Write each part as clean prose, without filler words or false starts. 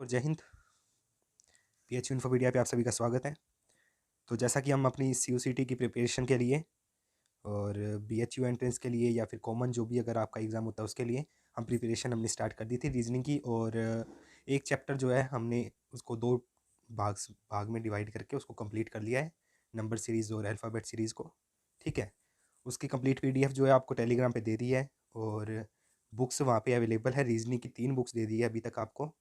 और जय हिंद। PHU इन्फोपीडिया पे आप सभी का स्वागत है। तो जैसा कि हम अपनी CUCT की प्रिपरेशन के लिए और BHU एंट्रेंस के लिए या फिर कॉमन जो भी अगर आपका एग्ज़ाम होता है उसके लिए हम प्रिपरेशन हमने स्टार्ट कर दी थी रीजनिंग की। और एक चैप्टर जो है हमने उसको दो भाग में डिवाइड करके उसको कंप्लीट कर लिया है, नंबर सीरीज़ और अल्फ़ाबेट सीरीज़ को। ठीक है, उसकी कंप्लीट PDF जो है आपको टेलीग्राम पे दे दी है और बुक्स वहाँ पे अवेलेबल है। रीजनिंग की 3 बुक्स दे दी है अभी तक आपको।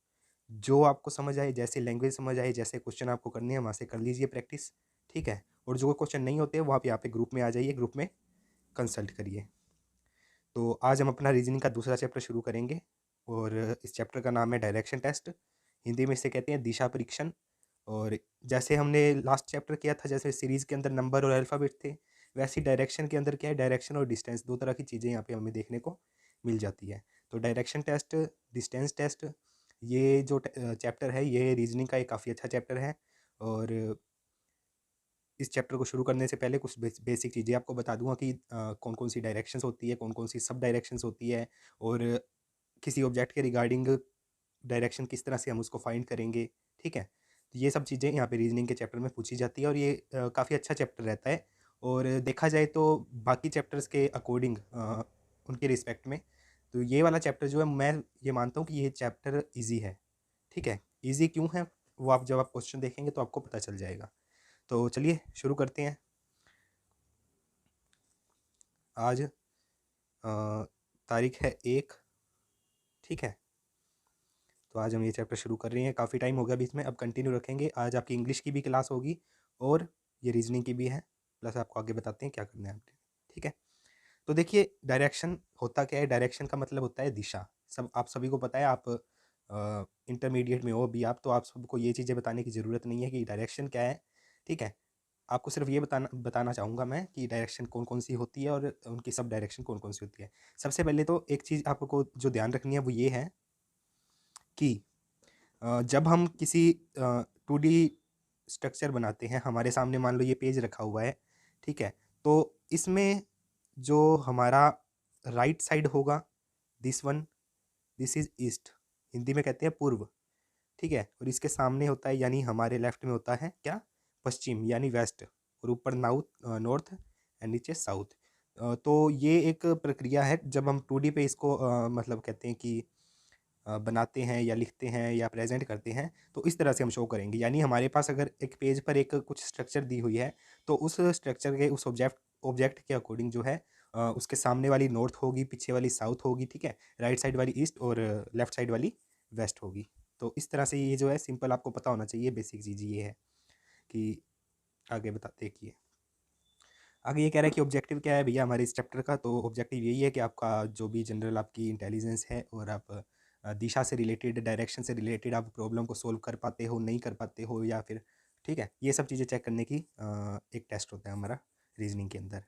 जो आपको समझ आए, जैसे लैंग्वेज समझ आए, जैसे क्वेश्चन आपको करने हैं वहाँ से कर लीजिए प्रैक्टिस। ठीक है, और जो क्वेश्चन नहीं होते वहाँ पे यहाँ पे ग्रुप में आ जाइए, ग्रुप में कंसल्ट करिए। तो आज हम अपना रीजनिंग का दूसरा चैप्टर शुरू करेंगे और इस चैप्टर का नाम है डायरेक्शन टेस्ट। हिंदी में इसे कहते हैं दिशा परीक्षण। और जैसे हमने लास्ट चैप्टर किया था, जैसे सीरीज़ के अंदर नंबर और अल्फ़ाबेट थे, वैसे ही डायरेक्शन के अंदर क्या है, डायरेक्शन और डिस्टेंस, दो तरह की चीज़ें यहाँ पे हमें देखने को मिल जाती है। तो डायरेक्शन टेस्ट, डिस्टेंस टेस्ट, ये जो चैप्टर है ये रीजनिंग का एक काफ़ी अच्छा चैप्टर है। और इस चैप्टर को शुरू करने से पहले कुछ बेसिक चीज़ें आपको बता दूंगा कि कौन कौन सी डायरेक्शंस होती है, कौन कौन सी सब डायरेक्शंस होती है, और किसी ऑब्जेक्ट के रिगार्डिंग डायरेक्शन किस तरह से हम उसको फाइंड करेंगे। ठीक है, तो ये सब चीज़ें यहाँ पे रीजनिंग के चैप्टर में पूछी जाती है और ये काफ़ी अच्छा चैप्टर रहता है। और देखा जाए तो बाकी चैप्टर्स के अकॉर्डिंग उनके रिस्पेक्ट में तो ये वाला चैप्टर जो है, मैं ये मानता हूँ कि ये चैप्टर ईजी है। ठीक है, ईजी क्यों है वो आप जब आप क्वेश्चन देखेंगे तो आपको पता चल जाएगा। तो चलिए शुरू करते हैं। आज तारीख है 1। ठीक है, तो आज हम ये चैप्टर शुरू कर रहे हैं। काफ़ी टाइम हो गया बीच में, अब कंटिन्यू रखेंगे। आज आपकी इंग्लिश की भी क्लास होगी और ये रीजनिंग की भी है, प्लस आपको आगे बताते हैं क्या करना है आपने। ठीक है, तो देखिए डायरेक्शन होता क्या है। डायरेक्शन का मतलब होता है दिशा। सब आप सभी को पता है। आप इंटरमीडिएट में हो अभी आप, तो आप सबको ये चीज़ें बताने की ज़रूरत नहीं है कि डायरेक्शन क्या है। ठीक है, आपको सिर्फ ये बताना चाहूँगा मैं कि डायरेक्शन कौन कौन सी होती है और उनकी सब डायरेक्शन कौन कौन सी होती है। सबसे पहले तो एक चीज़ आपको जो ध्यान रखनी है वो ये है कि जब हम किसी 2D स्ट्रक्चर बनाते हैं, हमारे सामने मान लो ये पेज रखा हुआ है। ठीक है, तो इसमें जो हमारा राइट साइड होगा, this one, this is east, Hindi में कहते हैं पूर्व। ठीक है, और इसके सामने होता है यानी हमारे लेफ्ट में होता है क्या, पश्चिम यानी वेस्ट, और ऊपर नॉर्थ एंड नीचे साउथ। तो ये एक प्रक्रिया है जब हम 2D पे इसको मतलब कहते हैं कि बनाते हैं या लिखते हैं या प्रेजेंट करते हैं, तो इस तरह से हम शो करेंगे। यानी हमारे पास अगर एक पेज पर एक कुछ स्ट्रक्चर दी हुई है, तो उस स्ट्रक्चर के उस ऑब्जेक्ट के अकॉर्डिंग जो है उसके सामने वाली नॉर्थ होगी, पीछे वाली साउथ होगी। ठीक है, राइट साइड वाली ईस्ट और लेफ्ट साइड वाली वेस्ट होगी। तो इस तरह से ये जो है सिंपल आपको पता होना चाहिए। बेसिक चीज़ ये है कि आगे बताते देखिए। आगे ये कह रहा है कि ऑब्जेक्टिव क्या है भैया हमारे इस चैप्टर का। तो ऑब्जेक्टिव यही है कि आपका जो भी जनरल आपकी इंटेलिजेंस है और आप दिशा से रिलेटेड, डायरेक्शन से रिलेटेड आप प्रॉब्लम को सोल्व कर पाते हो, नहीं कर पाते हो, या फिर ठीक है, ये सब चीज़ें चेक करने की एक टेस्ट होता है हमारा रीजनिंग के अंदर।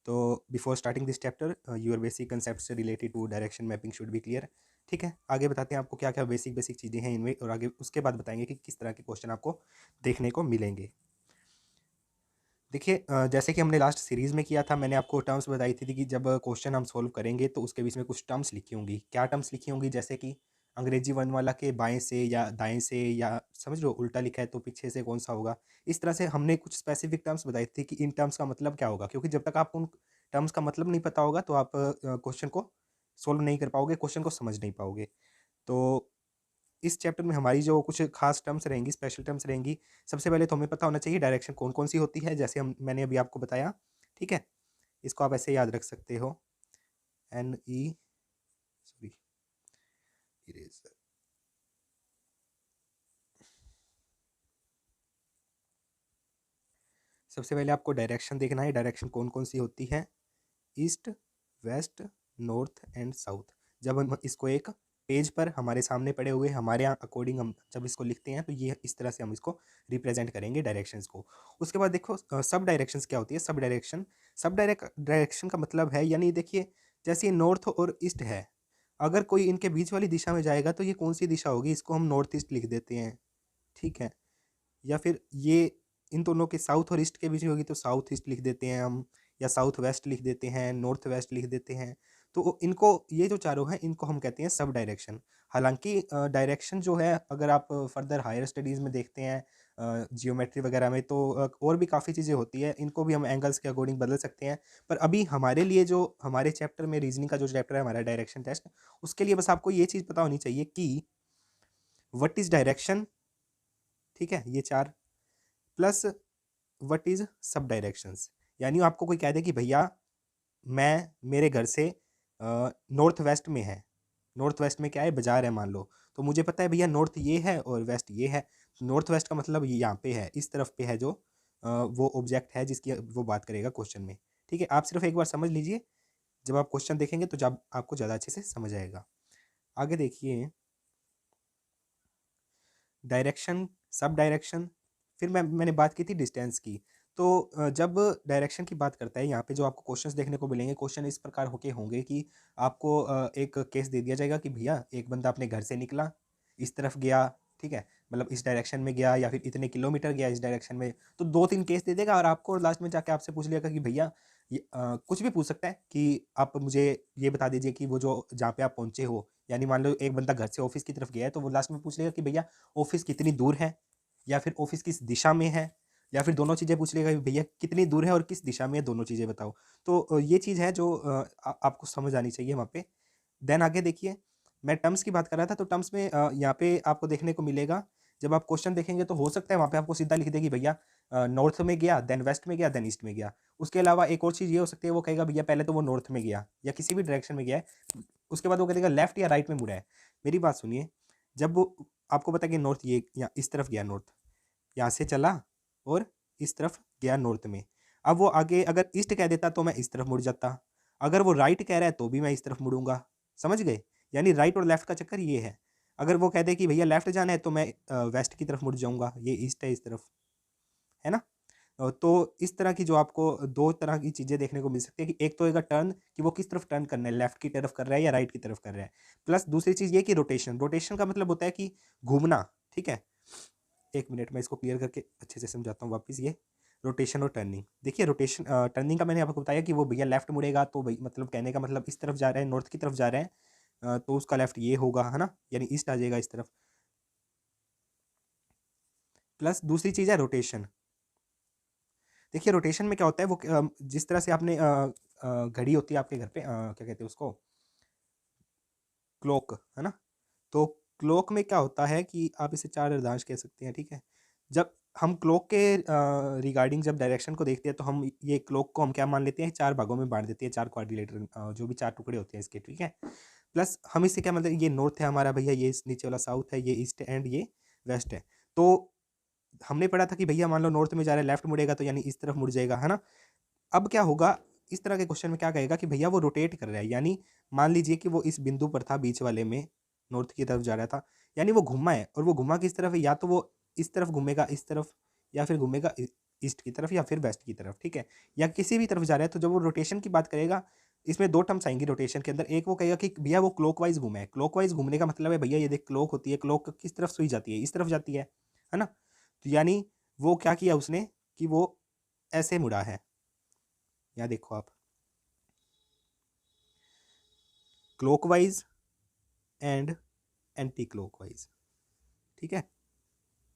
तो before starting this chapter your basic concept related to direction mapping should be clear. ठीक है, आगे बताते हैं आपको क्या क्या बेसिक बेसिक चीज़ें हैं इनमें, और आगे उसके बाद बताएंगे कि किस तरह के क्वेश्चन आपको देखने को मिलेंगे। देखिए जैसे कि हमने लास्ट सीरीज़ में किया था, मैंने आपको टर्म्स बताई थी कि जब क्वेश्चन हम सॉल्व करेंगे तो उसके बीच में कुछ टर्म्स लिखी होंगी। क्या टर्म्स लिखी होंगी, जैसे कि अंग्रेजी वर्णमाला के बाएं से या दाएं से, या समझ लो उल्टा लिखा है तो पीछे से कौन सा होगा। इस तरह से हमने कुछ स्पेसिफिक टर्म्स बताई थी कि इन टर्म्स का मतलब क्या होगा, क्योंकि जब तक आपको उन टर्म्स का मतलब नहीं पता होगा तो आप क्वेश्चन को सोल्व नहीं कर पाओगे, क्वेश्चन को समझ नहीं पाओगे। तो इस चैप्टर में हमारी जो कुछ खास टर्म्स रहेंगी, स्पेशल टर्म्स रहेंगी। सबसे पहले तो हमें पता होना चाहिए डायरेक्शन कौन कौन सी होती है, जैसे मैंने अभी आपको बताया। ठीक है, इसको आप ऐसे याद रख सकते हो, NE, सॉरी, इरेजर। सबसे पहले आपको डायरेक्शन देखना है, डायरेक्शन कौन कौन सी होती है, east, west, north and south. जब हम इसको एक पेज पर हमारे सामने पड़े हुए हमारे यहाँ अकॉर्डिंग हम जब इसको लिखते हैं तो ये इस तरह से हम इसको रिप्रेजेंट करेंगे डायरेक्शंस को। उसके बाद देखो सब डायरेक्शंस क्या होती है। सब डायरेक्शन का मतलब है, यानी देखिए जैसे ये नॉर्थ और ईस्ट है, अगर कोई इनके बीच वाली दिशा में जाएगा तो ये कौन सी दिशा होगी, इसको हम नॉर्थ ईस्ट लिख देते हैं। ठीक है, या फिर ये इन दोनों के साउथ और ईस्ट के बीच में होगी तो साउथ ईस्ट लिख देते हैं हम, या साउथ वेस्ट लिख देते हैं, नॉर्थ वेस्ट लिख देते हैं। तो इनको, ये जो चारों हैं इनको हम कहते हैं सब डायरेक्शन। हालांकि डायरेक्शन जो है अगर आप फर्दर हायर स्टडीज़ में देखते हैं जियोमेट्री वगैरह में, तो और भी काफ़ी चीज़ें होती है, इनको भी हम एंगल्स के अकॉर्डिंग बदल सकते हैं। पर अभी हमारे लिए जो हमारे चैप्टर में रीजनिंग का जो चैप्टर है हमारा डायरेक्शन टेस्ट, उसके लिए बस आपको ये चीज़ पता होनी चाहिए कि व्हाट इज़ डायरेक्शन, ठीक है, ये 4 प्लस व्हाट इज़ सब डायरेक्शंस। यानी आपको कोई कह दे कि भैया मैं मेरे घर से नॉर्थ वेस्ट में है, नॉर्थ वेस्ट में क्या है, बाजार है मान लो, तो मुझे पता है भैया नॉर्थ ये है और वेस्ट ये है। नॉर्थ वेस्ट का मतलब ये यहाँ पे है, इस तरफ पे है जो वो ऑब्जेक्ट है जिसकी वो बात करेगा क्वेश्चन में। ठीक है, आप सिर्फ एक बार समझ लीजिए, जब आप क्वेश्चन देखेंगे तो जब आपको ज़्यादा अच्छे से समझ आएगा। आगे देखिए, डायरेक्शन, सब डायरेक्शन, फिर मैंने बात की थी डिस्टेंस की। तो जब डायरेक्शन की बात करता है यहाँ पे जो आपको क्वेश्चंस देखने को मिलेंगे, क्वेश्चन इस प्रकार होके होंगे कि आपको एक केस दे दिया जाएगा कि भैया एक बंदा अपने घर से निकला, इस तरफ गया, ठीक है, मतलब इस डायरेक्शन में गया या फिर इतने किलोमीटर गया इस डायरेक्शन में, तो 2-3 केस दे देगा और आपको लास्ट में जाके आपसे पूछ लेगा कि भैया ये कुछ भी पूछ सकता है कि आप मुझे ये बता दीजिए कि वो जो जहाँ पे आप पहुँचे हो, यानी मान लो एक बंदा घर से ऑफिस की तरफ गया है, तो वो लास्ट में पूछ लेगा कि भैया ऑफिस कितनी दूर है, या फिर ऑफिस किस दिशा में है, या फिर दोनों चीज़ें पूछ लेगा कि भैया कितनी दूर है और किस दिशा में है, दोनों चीज़ें बताओ। तो ये चीज़ है जो आपको समझ आनी चाहिए वहाँ पे। देन आगे देखिए, मैं टर्म्स की बात कर रहा था, तो टर्म्स में यहाँ पे आपको देखने को मिलेगा, जब आप क्वेश्चन देखेंगे तो हो सकता है वहाँ पे आपको सीधा लिख दे कि भैया नॉर्थ में गया, देन वेस्ट में गया, देन ईस्ट में गया। उसके अलावा एक और चीज़ ये हो सकती है, वो कहेगा भैया पहले तो वो नॉर्थ में गया या किसी भी डायरेक्शन में गया है, उसके बाद वो कहेगा लेफ्ट या राइट में मुड़ा है। मेरी बात सुनिए, जब वो आपको पता है कि नॉर्थ ये या इस तरफ गया, नॉर्थ यहाँ से चला और इस तरफ गया नॉर्थ में, अब वो आगे अगर ईस्ट कह देता तो मैं इस तरफ मुड़ जाता, अगर वो राइट कह रहा है तो भी मैं इस तरफ मुड़ूंगा, समझ गए? यानी राइट और लेफ्ट का चक्कर ये है। अगर वो कह दे कि भैया लेफ्ट जाना है तो मैं वेस्ट की तरफ मुड़ जाऊंगा, ये ईस्ट है इस तरफ, है ना? तो इस तरह की जो आपको दो तरह की चीज़ें देखने को मिल सकती है कि एक तो होगा टर्न, कि वो किस तरफ टर्न करना है, लेफ्ट की तरफ कर रहा है या राइट की तरफ कर रहा है, प्लस दूसरी चीज़ ये कि रोटेशन, रोटेशन का मतलब होता है कि घूमना, ठीक है। एक मिनट में इसको क्लियर करके अच्छे से समझाता हूँ वापस। ये रोटेशन और टर्निंग, देखिए रोटेशन टर्निंग का मैंने आपको बताया कि वो भैया लेफ्ट मुड़ेगा, तो भाई मतलब कहने का मतलब इस तरफ जा रहे हैं, नॉर्थ की तरफ जा रहे हैं, तो उसका लेफ्ट ये होगा, है ना, यानी ईस्ट आ जाएगा इस तरफ। प्लस दूसरी चीज़ है रोटेशन। देखिए रोटेशन में क्या होता है, वो जिस तरह से आपने घड़ी होती है आपके घर पे, क्या कहते हैं उसको, क्लॉक, है ना, तो क्लॉक में क्या होता है कि आप इसे चार अर्धांश कह सकते हैं, ठीक है। जब हम क्लॉक के रिगार्डिंग जब डायरेक्शन को देखते हैं तो हम ये क्लॉक को हम क्या मान लेते हैं, चार भागों में बांट देते हैं, चार क्वाड्रिलेटरल जो भी चार टुकड़े होते हैं इसके, ठीक है। प्लस हम इससे क्या मतलब, ये नॉर्थ है हमारा भैया, ये नीचे वाला साउथ है, ये ईस्ट एंड ये वेस्ट है। तो हमने पढ़ा था कि भैया मान लो नॉर्थ में जा रहा है, लेफ्ट मुड़ेगा तो यानी इस तरफ मुड़ जाएगा, है ना। अब क्या होगा, इस तरह के क्वेश्चन में क्या कहेगा कि भैया वो रोटेट कर रहा है, यानी मान लीजिए कि वो इस बिंदु पर था बीच वाले में, नॉर्थ की तरफ जा रहा था, यानी वो घुमा है, और वो घुमा किस तरफ है, या तो वो इस तरफ घूमेगा इस तरफ, या फिर घूमेगा ईस्ट की तरफ या फिर वेस्ट की तरफ, ठीक है, या किसी भी तरफ जा रहा है। तो जब वो रोटेशन की बात करेगा, इसमें दो टर्म्स आएंगी रोटेशन के अंदर, एक वो कहेगा कि भैया वो क्लॉकवाइज घूमे है, क्लॉकवाइज घूमने का मतलब है भैया ये देख क्लॉक होती है, क्लॉक किस तरफ सुई जाती है, इस तरफ जाती है ना, तो यानी वो क्या किया उसने कि वो ऐसे मुड़ा है, या देखो आप, क्लॉकवाइज एंड एंटी क्लॉकवाइज, ठीक है।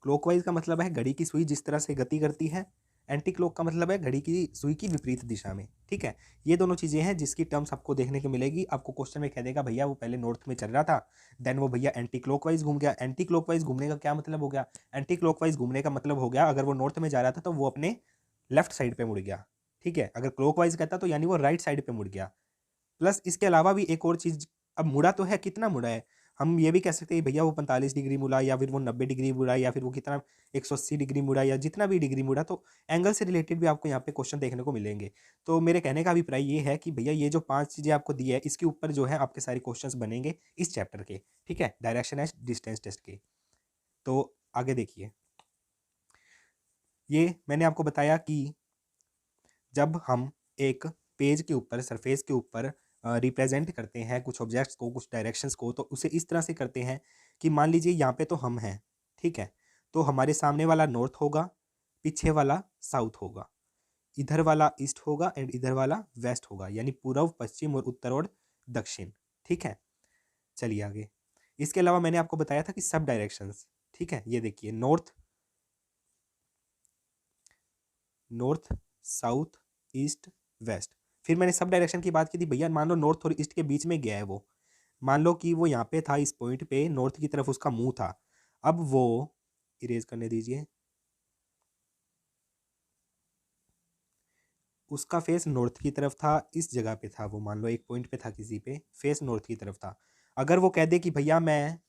क्लॉकवाइज का मतलब है घड़ी की सुई जिस तरह से गति करती है, एंटी क्लॉक का मतलब है घड़ी की सुई की विपरीत दिशा में, ठीक है। ये दोनों चीज़ें हैं जिसकी टर्म्स आपको देखने को मिलेगी। आपको क्वेश्चन में कह देगा भैया वो पहले नॉर्थ में चल रहा था, देन वो भैया एंटी क्लॉकवाइज घूम गया। एंटी क्लॉकवाइज घूमने का क्या मतलब हो गया, एंटी क्लॉकवाइज घूमने का मतलब हो गया अगर वो नॉर्थ में जा रहा था तो वो अपने लेफ्ट साइड पे मुड़ गया, ठीक है। अगर क्लॉकवाइज कहता तो यानी वो राइट साइड पे मुड़ गया। प्लस इसके अलावा भी एक और चीज़, अब मुड़ा तो है, कितना मुड़ा है, हम ये भी कह सकते हैं भैया वो 45 डिग्री मुड़ा, या फिर वो 90 डिग्री मुड़ा, या फिर वो कितना 180 डिग्री मुड़ा, या जितना भी डिग्री मुड़ा, तो एंगल से रिलेटेड भी आपको यहाँ पे क्वेश्चन देखने को मिलेंगे। तो मेरे कहने का अभिप्राय ये है कि भैया ये जो 5 चीज़ें आपको दी है, इसके ऊपर जो है आपके सारे क्वेश्चन बनेंगे इस चैप्टर के, ठीक है, डायरेक्शन एंड डिस्टेंस टेस्ट के। तो आगे देखिए, ये मैंने आपको बताया कि जब हम एक पेज के ऊपर, सरफेस के ऊपर रिप्रेजेंट करते हैं कुछ ऑब्जेक्ट्स को, कुछ डायरेक्शंस को, तो उसे इस तरह से करते हैं कि मान लीजिए यहाँ पे तो हम हैं, ठीक है, तो हमारे सामने वाला नॉर्थ होगा, पीछे वाला साउथ होगा, इधर वाला ईस्ट होगा एंड इधर वाला वेस्ट होगा, यानी पूर्व, पश्चिम और उत्तर और दक्षिण, ठीक है। चलिए आगे, इसके अलावा मैंने आपको बताया था कि सब डायरेक्शंस, ठीक है, ये देखिए north, north, south, east, west. फिर मैंने सब डायरेक्शन की बात की थी, भैया मान लो नॉर्थ और ईस्ट के बीच में गया है वो, मान लो कि वो यहाँ पे था, इस पॉइंट पे नॉर्थ की तरफ उसका मुंह था, अब वो इरेज करने दीजिए, उसका फेस नॉर्थ की तरफ था, इस जगह पे था वो, मान लो एक पॉइंट पे था किसी पे, फेस नॉर्थ की तरफ था। अगर वो कह दे कि भैया मैं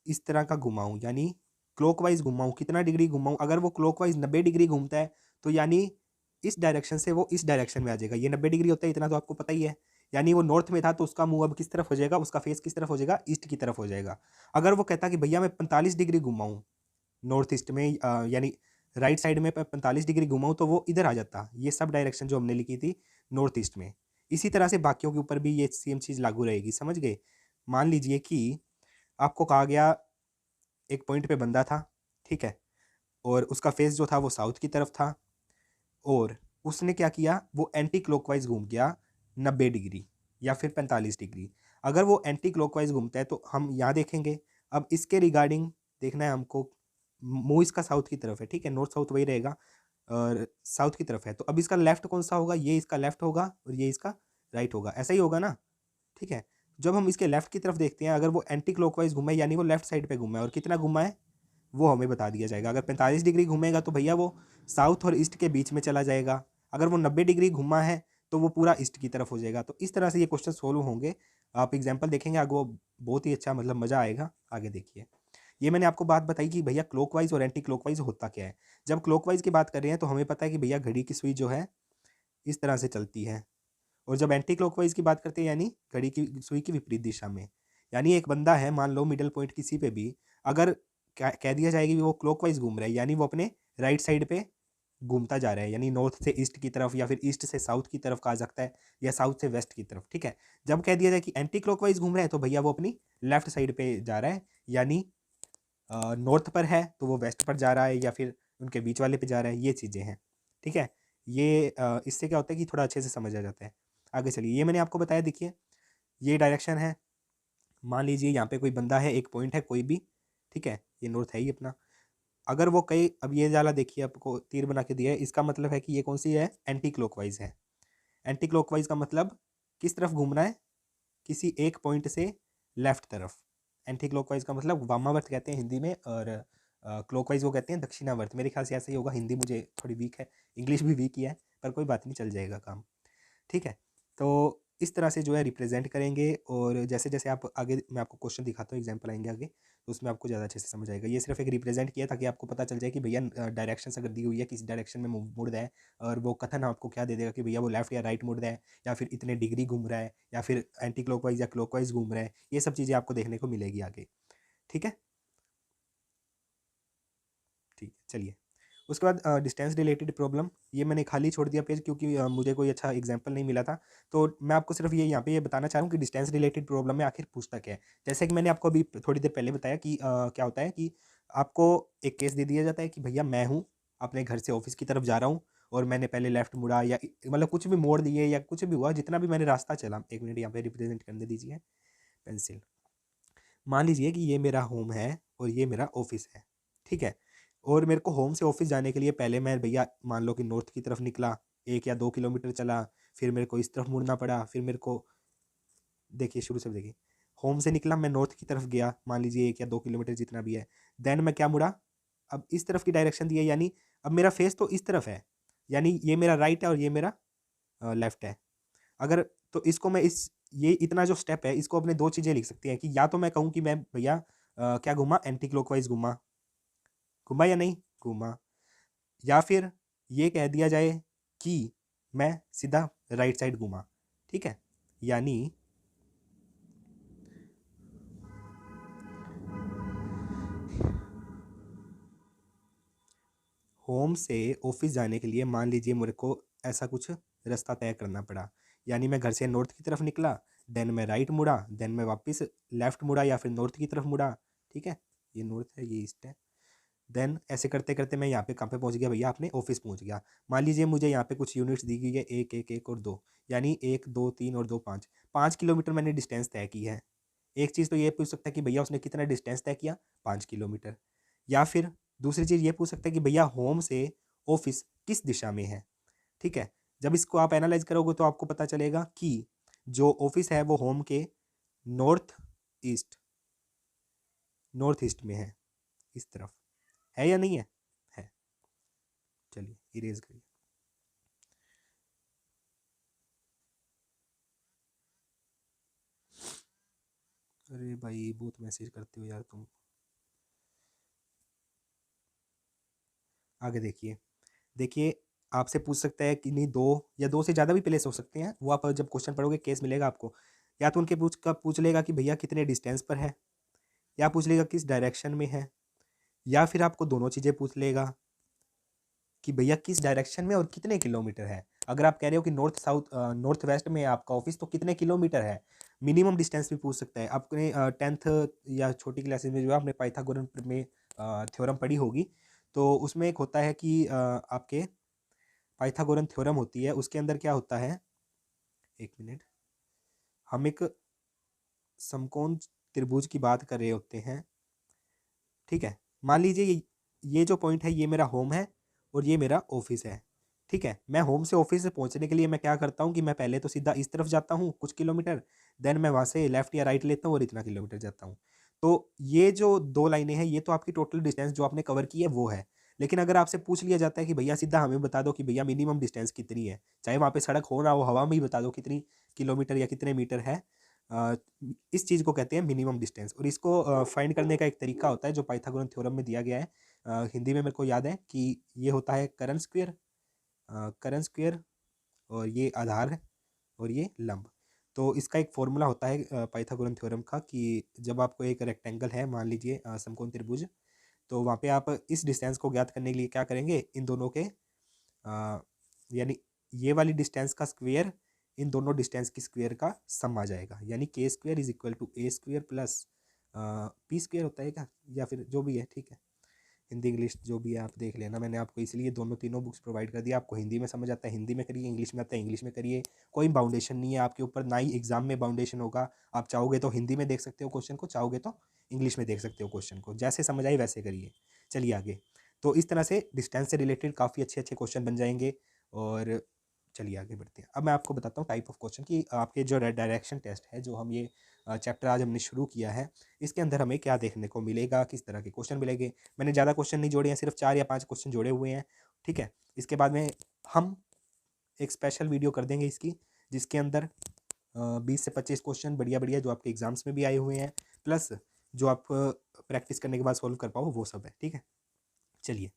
इस तरह का घुमाऊं, यानी क्लॉकवाइज घुमाऊं, कितना डिग्री घुमाऊं, अगर वो क्लॉकवाइज 90 डिग्री घूमता है तो यानी इस डायरेक्शन से वो इस डायरेक्शन में आ जाएगा, ये 90 डिग्री होता है, इतना तो आपको पता ही है। यानी वो नॉर्थ में था तो उसका मुंह अब किस तरफ हो जाएगा, उसका फेस किस तरफ हो जाएगा, ईस्ट की तरफ हो जाएगा। अगर वो कहता कि भैया मैं 45 डिग्री घुमाऊं नॉर्थ ईस्ट में, यानी राइट साइड में 45 डिग्री घुमाऊं, तो वो इधर आ जाता। ये सब डायरेक्शन जो हमने लिखी थी नॉर्थ ईस्ट में, इसी तरह से बाकियों के ऊपर भी ये सेम चीज़ लागू रहेगी, समझ गए। मान लीजिए कि आपको कहा गया एक पॉइंट पे बंदा था, ठीक है, और उसका फेस जो था वो साउथ की तरफ था, और उसने क्या किया, वो एंटी क्लॉकवाइज घूम गया 90 डिग्री या फिर 45 डिग्री। अगर वो एंटी क्लॉकवाइज घूमता है तो हम यहाँ देखेंगे, अब इसके रिगार्डिंग देखना है हमको, मुंह इसका साउथ की तरफ है, ठीक है, नॉर्थ साउथ वही रहेगा, और साउथ की तरफ है, तो अब इसका लेफ्ट कौन सा होगा, ये इसका लेफ्ट होगा और ये इसका राइट होगा, ऐसा ही होगा ना, ठीक है। जब हम इसके लेफ्ट की तरफ देखते हैं, अगर वो एंटी क्लॉकवाइज घूमा है यानी वो लेफ्ट साइड पे घूमा है, और कितना घूमा है वो हमें बता दिया जाएगा। अगर 45 डिग्री घूमेगा तो भैया वो साउथ और ईस्ट के बीच में चला जाएगा, अगर वो 90 डिग्री घुमा है तो वो पूरा ईस्ट की तरफ हो जाएगा। तो इस तरह से ये क्वेश्चन सोल्व होंगे, आप एग्जाम्पल देखेंगे आगे, वो बहुत ही अच्छा मतलब मज़ा आएगा। आगे देखिए, ये मैंने आपको बात बताई कि भैया क्लॉकवाइज और एंटी क्लॉकवाइज होता क्या है। जब क्लॉकवाइज की बात कर रहे हैं तो हमें पता है कि भैया घड़ी की सुई जो है इस तरह से चलती है, और जब एंटी क्लॉकवाइज की बात करते हैं यानी घड़ी की सुई की विपरीत दिशा में, यानी एक बंदा है, मान लो मिडल पॉइंट किसी पे भी, अगर कह दिया जाएगा कि वो क्लॉकवाइज घूम रहा है, यानी वो अपने राइट साइड पे घूमता जा रहा है, यानी नॉर्थ से ईस्ट की तरफ या फिर ईस्ट से साउथ की तरफ कहा सकता है, या साउथ से वेस्ट की तरफ, ठीक है। जब कह दिया जाए कि एंटी क्लॉकवाइज घूम रहा है तो भैया वो अपनी लेफ्ट साइड पे जा रहा है, यानी नॉर्थ पर है तो वो वेस्ट पर जा रहा है, या फिर उनके बीच वाले पे जा रहा है, ये चीज़ें हैं, ठीक है। ये इससे क्या होता है कि थोड़ा अच्छे से समझ आ जाता है। आगे चलिए, ये मैंने आपको बताया, देखिए ये डायरेक्शन है, मान लीजिए यहाँ पे कोई बंदा है, एक पॉइंट है कोई भी, ठीक है, ये नॉर्थ है ही अपना। अगर वो कई, अब ये जाला देखिए आपको तीर बना के दिया है, इसका मतलब है कि ये कौन सी है, एंटी क्लॉकवाइज है। एंटी क्लॉकवाइज का मतलब किस तरफ घूमना है, किसी एक पॉइंट से लेफ्ट तरफ। एंटी क्लॉकवाइज का मतलब वामावर्त कहते हैं हिंदी में, और क्लॉकवाइज वो कहते हैं दक्षिणावर्त। मेरे ख्याल से ऐसा ही होगा, हिंदी मुझे थोड़ी वीक है, इंग्लिश भी वीक ही है, पर कोई बात नहीं, चल जाएगा काम, ठीक है। तो इस तरह से जो है रिप्रेजेंट करेंगे, और जैसे जैसे आप आगे, मैं आपको क्वेश्चन दिखाता हूँ, एग्जांपल आएंगे आगे, तो उसमें आपको ज़्यादा अच्छे से समझ आएगा। ये सिर्फ एक रिप्रेजेंट किया ताकि आपको पता चल जाए कि भैया डायरेक्शंस अगर दी हुई है, किस डायरेक्शन में मुड़ रहा है, और वो कथन आपको क्या दे देगा कि भैया वो लेफ्ट या राइट मुड़ रहा है, या फिर इतने डिग्री घूम रहा है, या फिर एंटी क्लॉकवाइज या क्लॉकवाइज घूम रहा है, ये सब चीज़ें आपको देखने को मिलेगी आगे, ठीक है। ठीक है, चलिए, उसके बाद डिस्टेंस रिलेटेड प्रॉब्लम, ये मैंने खाली छोड़ दिया पेज, क्योंकि मुझे कोई अच्छा एग्जांपल नहीं मिला था। तो मैं आपको सिर्फ ये यहाँ पे ये बताना चाह रहा हूँ कि डिस्टेंस रिलेटेड प्रॉब्लम में आखिर पूछता क्या है। जैसे कि मैंने आपको अभी थोड़ी देर पहले बताया कि क्या होता है कि आपको एक केस दे दिया जाता है कि भैया मैं हूँ, अपने घर से ऑफिस की तरफ जा रहा हूँ, और मैंने पहले लेफ्ट मुड़ा, या मतलब कुछ भी मोड़ दिए, या कुछ भी हुआ, जितना भी मैंने रास्ता चला, एक मिनट यहाँ पे रिप्रेजेंट करने दीजिए पेंसिल। मान लीजिए कि ये मेरा होम है और ये मेरा ऑफिस है, ठीक है, और मेरे को होम से ऑफिस जाने के लिए पहले मैं भैया मान लो कि नॉर्थ की तरफ निकला, 1 या 2 किलोमीटर चला, फिर मेरे को इस तरफ मुड़ना पड़ा, फिर मेरे को, देखिए शुरू से देखिए, होम से निकला, मैं नॉर्थ की तरफ गया, मान लीजिए 1 या 2 किलोमीटर जितना भी है, देन मैं क्या मुड़ा, अब इस तरफ की डायरेक्शन दी है, यानी अब मेरा फेस तो इस तरफ है, यानी ये मेरा राइट है और ये मेरा लेफ्ट है। अगर, तो इसको मैं इस, ये इतना जो स्टेप है, इसको अपने दो चीज़ें लिख सकती हैं कि या तो मैं कहूँ कि मैं भैया क्या घूमा, एंटी क्लॉकवाइज घूमा, घूमा या नहीं घूमा, या फिर ये कह दिया जाए कि मैं सीधा राइट साइड घूमा, ठीक है। यानी होम से ऑफिस जाने के लिए मान लीजिए मेरे को ऐसा कुछ रास्ता तय करना पड़ा, यानी मैं घर से नॉर्थ की तरफ निकला, देन मैं राइट मुड़ा, देन मैं वापस लेफ्ट मुड़ा या फिर नॉर्थ की तरफ मुड़ा, ठीक है, ये नॉर्थ है ये ईस्ट है। देन ऐसे करते करते मैं यहाँ पे कहाँ पे पहुँच गया भैया, अपने ऑफिस पहुँच गया। मान लीजिए मुझे यहाँ पे कुछ यूनिट्स दी गई है, 1 1 1 और 2, यानी 1 2 3 और 2 5, 5 किलोमीटर मैंने डिस्टेंस तय की है, एक चीज़ तो ये पूछ सकता है कि भैया उसने कितना डिस्टेंस तय किया, 5 किलोमीटर। या फिर दूसरी चीज़ ये पूछ सकता है कि भैया होम से ऑफिस किस दिशा में है, ठीक है। जब इसको आप एनालाइज करोगे तो आपको पता चलेगा कि जो ऑफिस है वो होम के नॉर्थ ईस्ट में है, इस तरफ है या नहीं है? है। चलिए इरेज करिए। अरे भाई बहुत मैसेज करते हो यार तुम। आगे देखिए, देखिए आपसे पूछ सकता है कि नहीं, दो या दो से ज़्यादा भी प्लेस हो सकते हैं, वो आप जब क्वेश्चन पढ़ोगे केस मिलेगा आपको। या तो उनके पूछ लेगा कि भैया कितने डिस्टेंस पर है, या पूछ लेगा किस डायरेक्शन में है, या फिर आपको दोनों चीज़ें पूछ लेगा कि भैया किस डायरेक्शन में और कितने किलोमीटर है। अगर आप कह रहे हो कि नॉर्थ साउथ नॉर्थ वेस्ट में है आपका ऑफिस, तो कितने किलोमीटर है। मिनिमम डिस्टेंस भी पूछ सकता है। आपने 10th या छोटी क्लासेस में जो है आपने पाइथागोरन में थ्योरम पढ़ी होगी, तो उसमें एक होता है कि आपके पाइथागोरन थ्योरम होती है, उसके अंदर क्या होता है, एक मिनट, हम एक समकोण त्रिभुज की बात कर रहे होते हैं, ठीक है। मान लीजिए ये जो पॉइंट है ये मेरा होम है और ये मेरा ऑफिस है, ठीक है। मैं होम से ऑफिस से पहुंचने के लिए मैं क्या करता हूँ कि मैं पहले तो सीधा इस तरफ जाता हूँ कुछ किलोमीटर, देन मैं वहाँ से लेफ्ट या राइट लेता हूँ और इतना किलोमीटर जाता हूँ। तो ये जो दो लाइनें हैं ये तो आपकी टोटल डिस्टेंस जो आपने कवर की है वो है। लेकिन अगर आपसे पूछ लिया जाता है कि भैया सीधा हमें बता दो कि भैया मिनिमम डिस्टेंस कितनी है, चाहे वहाँ पे सड़क हो ना हो, हवा में ही बता दो कितनी किलोमीटर या कितने मीटर है, अ, इस चीज़ को कहते हैं मिनिमम डिस्टेंस। और इसको फाइंड करने का एक तरीका होता है जो पाइथागोरन थ्योरम में दिया गया है। हिंदी में मेरे को याद है कि ये होता है करण स्क्वायर, करण स्क्वायर, और ये आधार है और ये लंब। तो इसका एक फॉर्मूला होता है पाइथागोरन थ्योरम का कि जब आपको एक रेक्टेंगल है, मान लीजिए समकोण त्रिभुज, तो वहाँ पे आप इस डिस्टेंस को ज्ञात करने के लिए क्या करेंगे, इन दोनों के यानी ये वाली डिस्टेंस का स्क्वायर इन दोनों डिस्टेंस की स्क्वायर का सम आ जाएगा, यानी के square is equal to A square plus B square होता है क्या, या फिर जो भी है, ठीक है। हिंदी इंग्लिश जो भी है आप देख लेना, मैंने आपको इसलिए दोनों तीनों बुक्स प्रोवाइड कर दिया। आपको हिंदी में समझ आता है हिंदी में करिए, इंग्लिश में आता है इंग्लिश में करिए। कोई बाउंडेशन नहीं है आपके ऊपर, ना ही एग्जाम में बाउंडेशन होगा। आप चाहोगे तो हिंदी में देख सकते हो क्वेश्चन को, चाहोगे तो इंग्लिश में देख सकते हो क्वेश्चन को, जैसे समझ आए वैसे करिए। चलिए आगे। तो इस तरह से डिस्टेंस से रिलेटेड काफ़ी अच्छे अच्छे क्वेश्चन बन जाएंगे। और चलिए आगे बढ़ते हैं। अब मैं आपको बताता हूँ टाइप ऑफ क्वेश्चन कि आपके जो डायरेक्शन टेस्ट है, जो हम ये चैप्टर आज हमने शुरू किया है, इसके अंदर हमें क्या देखने को मिलेगा, किस तरह के क्वेश्चन मिलेंगे। मैंने ज़्यादा क्वेश्चन नहीं जोड़े हैं, सिर्फ 4 या 5 क्वेश्चन जोड़े हुए हैं, ठीक है। इसके बाद में हम एक स्पेशल वीडियो कर देंगे इसकी, जिसके अंदर 20 से 25 क्वेश्चन बढ़िया बढ़िया जो आपके एग्जाम्स में भी आए हुए हैं, प्लस जो आप प्रैक्टिस करने के बाद सॉल्व कर पाओ, वो सब है, ठीक है। चलिए,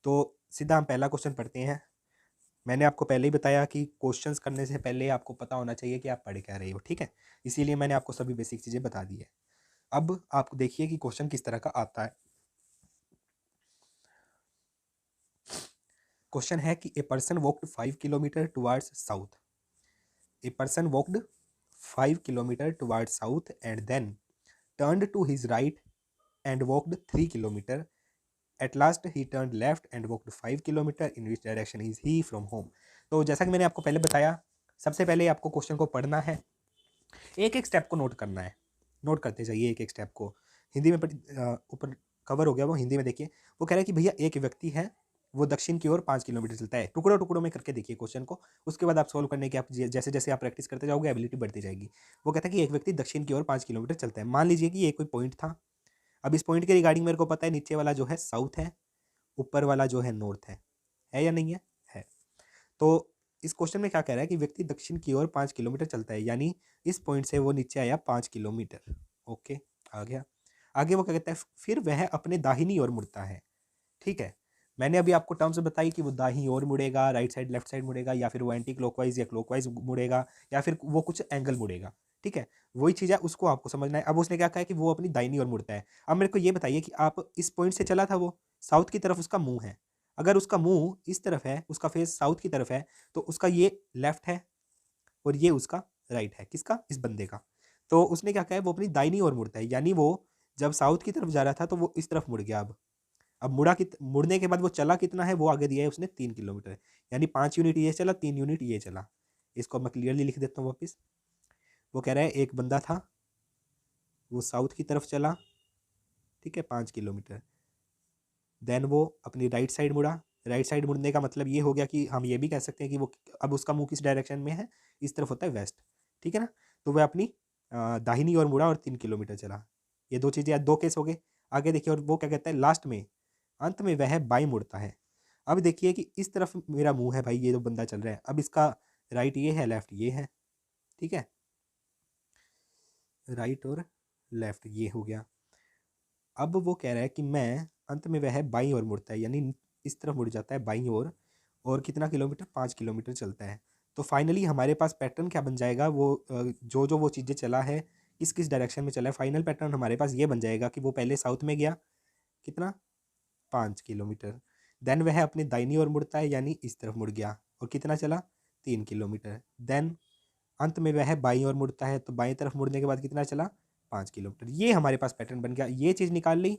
तो सीधा हम पहला क्वेश्चन पढ़ते हैं। मैंने आपको पहले ही बताया कि क्वेश्चंस करने से पहले आपको पता होना चाहिए कि आप पढ़ क्या रहे हो, ठीक है। इसीलिए मैंने आपको सभी बेसिक चीज़ें बता दी है। अब आप देखिए कि क्वेश्चन किस तरह का आता है। क्वेश्चन है कि a person walked 5 kilometre towards south. A person walked 5 kilometre towards south and then turned to his right and walked 3 kilometer. At last he turned left and walked 5 kilometer. In which direction is he from home? तो जैसा कि मैंने आपको पहले बताया, सबसे पहले आपको क्वेश्चन को पढ़ना है, एक एक स्टेप को नोट करना है। नोट करते जाइए एक एक स्टेप को। हिंदी में ऊपर कवर हो गया वो, हिंदी में देखिए। वो कह रहा है कि भैया एक व्यक्ति है, वो दक्षिण की ओर 5 किलोमीटर चलता है। टुकड़ों टुकड़ों में करके देखिए क्वेश्चन को, उसके बाद आप सोल्व करने की आप जैसे जैसे आप प्रैक्टिस करते जाओगे एबिलिटी बढ़ती जाएगी। वो कहता है कि एक व्यक्ति दक्षिण की ओर 5 किलोमीटर चलता है। मान लीजिए कि ये कोई पॉइंट था। अब इस पॉइंट के रिगार्डिंग मेरे को पता है नीचे वाला जो है साउथ है, ऊपर वाला जो है नॉर्थ है या नहीं है? है। तो इस क्वेश्चन में क्या कह रहा है कि व्यक्ति दक्षिण की ओर 5 किलोमीटर चलता है, यानी इस पॉइंट से वो नीचे आया 5 किलोमीटर। ओके, आ गया। आगे वो क्या कहता है, फिर वह अपने दाहिनी ओर मुड़ता है, ठीक है। मैंने अभी आपको टर्म्स बताई कि वो दाहिनी ओर मुड़ेगा, राइट साइड लेफ्ट साइड मुड़ेगा, या फिर वो एंटी क्लॉकवाइज या क्लॉकवाइज मुड़ेगा, या फिर वो कुछ एंगल मुड़ेगा, ठीक है। वही चीज़ है, उसको आपको समझना है। अब उसने क्या कहा है कि वो अपनी दाहिनी ओर मुड़ता है। अब मेरे को ये बताइए कि आप इस पॉइंट से चला था, वो साउथ की तरफ उसका मुंह है। अगर उसका मुंह इस तरफ है, उसका फेस साउथ की तरफ है, तो उसका ये लेफ्ट है और ये उसका राइट है। किसका? इस बंदे का। तो उसने क्या कहा है, वो अपनी दाहिनी ओर मुड़ता है, यानी वो जब साउथ की तरफ जा रहा था तो वो इस तरफ मुड़ गया। अब मुड़ने के बाद वो चला कितना है, वो आगे दिया है उसने 3 किलोमीटर, यानी 5 यूनिट ये चला, 3 यूनिट ये चला। इसको मैं क्लियरली लिख देता हूँ वापस। वो कह रहा है एक बंदा था, वो साउथ की तरफ चला, ठीक है, 5 किलोमीटर। देन वो अपनी राइट साइड मुड़ा। राइट साइड मुड़ने का मतलब ये हो गया कि हम ये भी कह सकते हैं कि वो अब उसका मुंह किस डायरेक्शन में है, इस तरफ होता है वेस्ट, ठीक है ना। तो वह अपनी दाहिनी ओर मुड़ा और 3 किलोमीटर चला। ये दो चीज़ें, दो केस हो गए। आगे देखिए, और वो क्या कहता है लास्ट में, अंत में वह बाई मुड़ता है। अब देखिए कि इस तरफ मेरा मुंह है भाई, ये जो बंदा चल रहा है, अब इसका राइट ये है, लेफ्ट ये है, ठीक है, राइट और लेफ्ट ये हो गया। अब वो कह रहा है कि मैं, अंत में वह बाईं ओर मुड़ता है, यानी इस तरफ मुड़ जाता है बाईं ओर, और कितना किलोमीटर, 5 किलोमीटर चलता है। तो फाइनली हमारे पास पैटर्न क्या बन जाएगा, वो जो जो वो चीज़ें चला है, किस किस डायरेक्शन में चला है, फाइनल पैटर्न हमारे पास ये बन जाएगा कि वो पहले साउथ में गया, कितना, 5 किलोमीटर। देन वह अपनी दाहिनी ओर मुड़ता है, यानी इस तरफ मुड़ गया, और कितना चला, 3 किलोमीटर। देन अंत में वह बाईं ओर मुड़ता है, तो बाईं तरफ मुड़ने के बाद कितना चला, 5 किलोमीटर। ये हमारे पास पैटर्न बन गया। ये चीज़ निकाल ली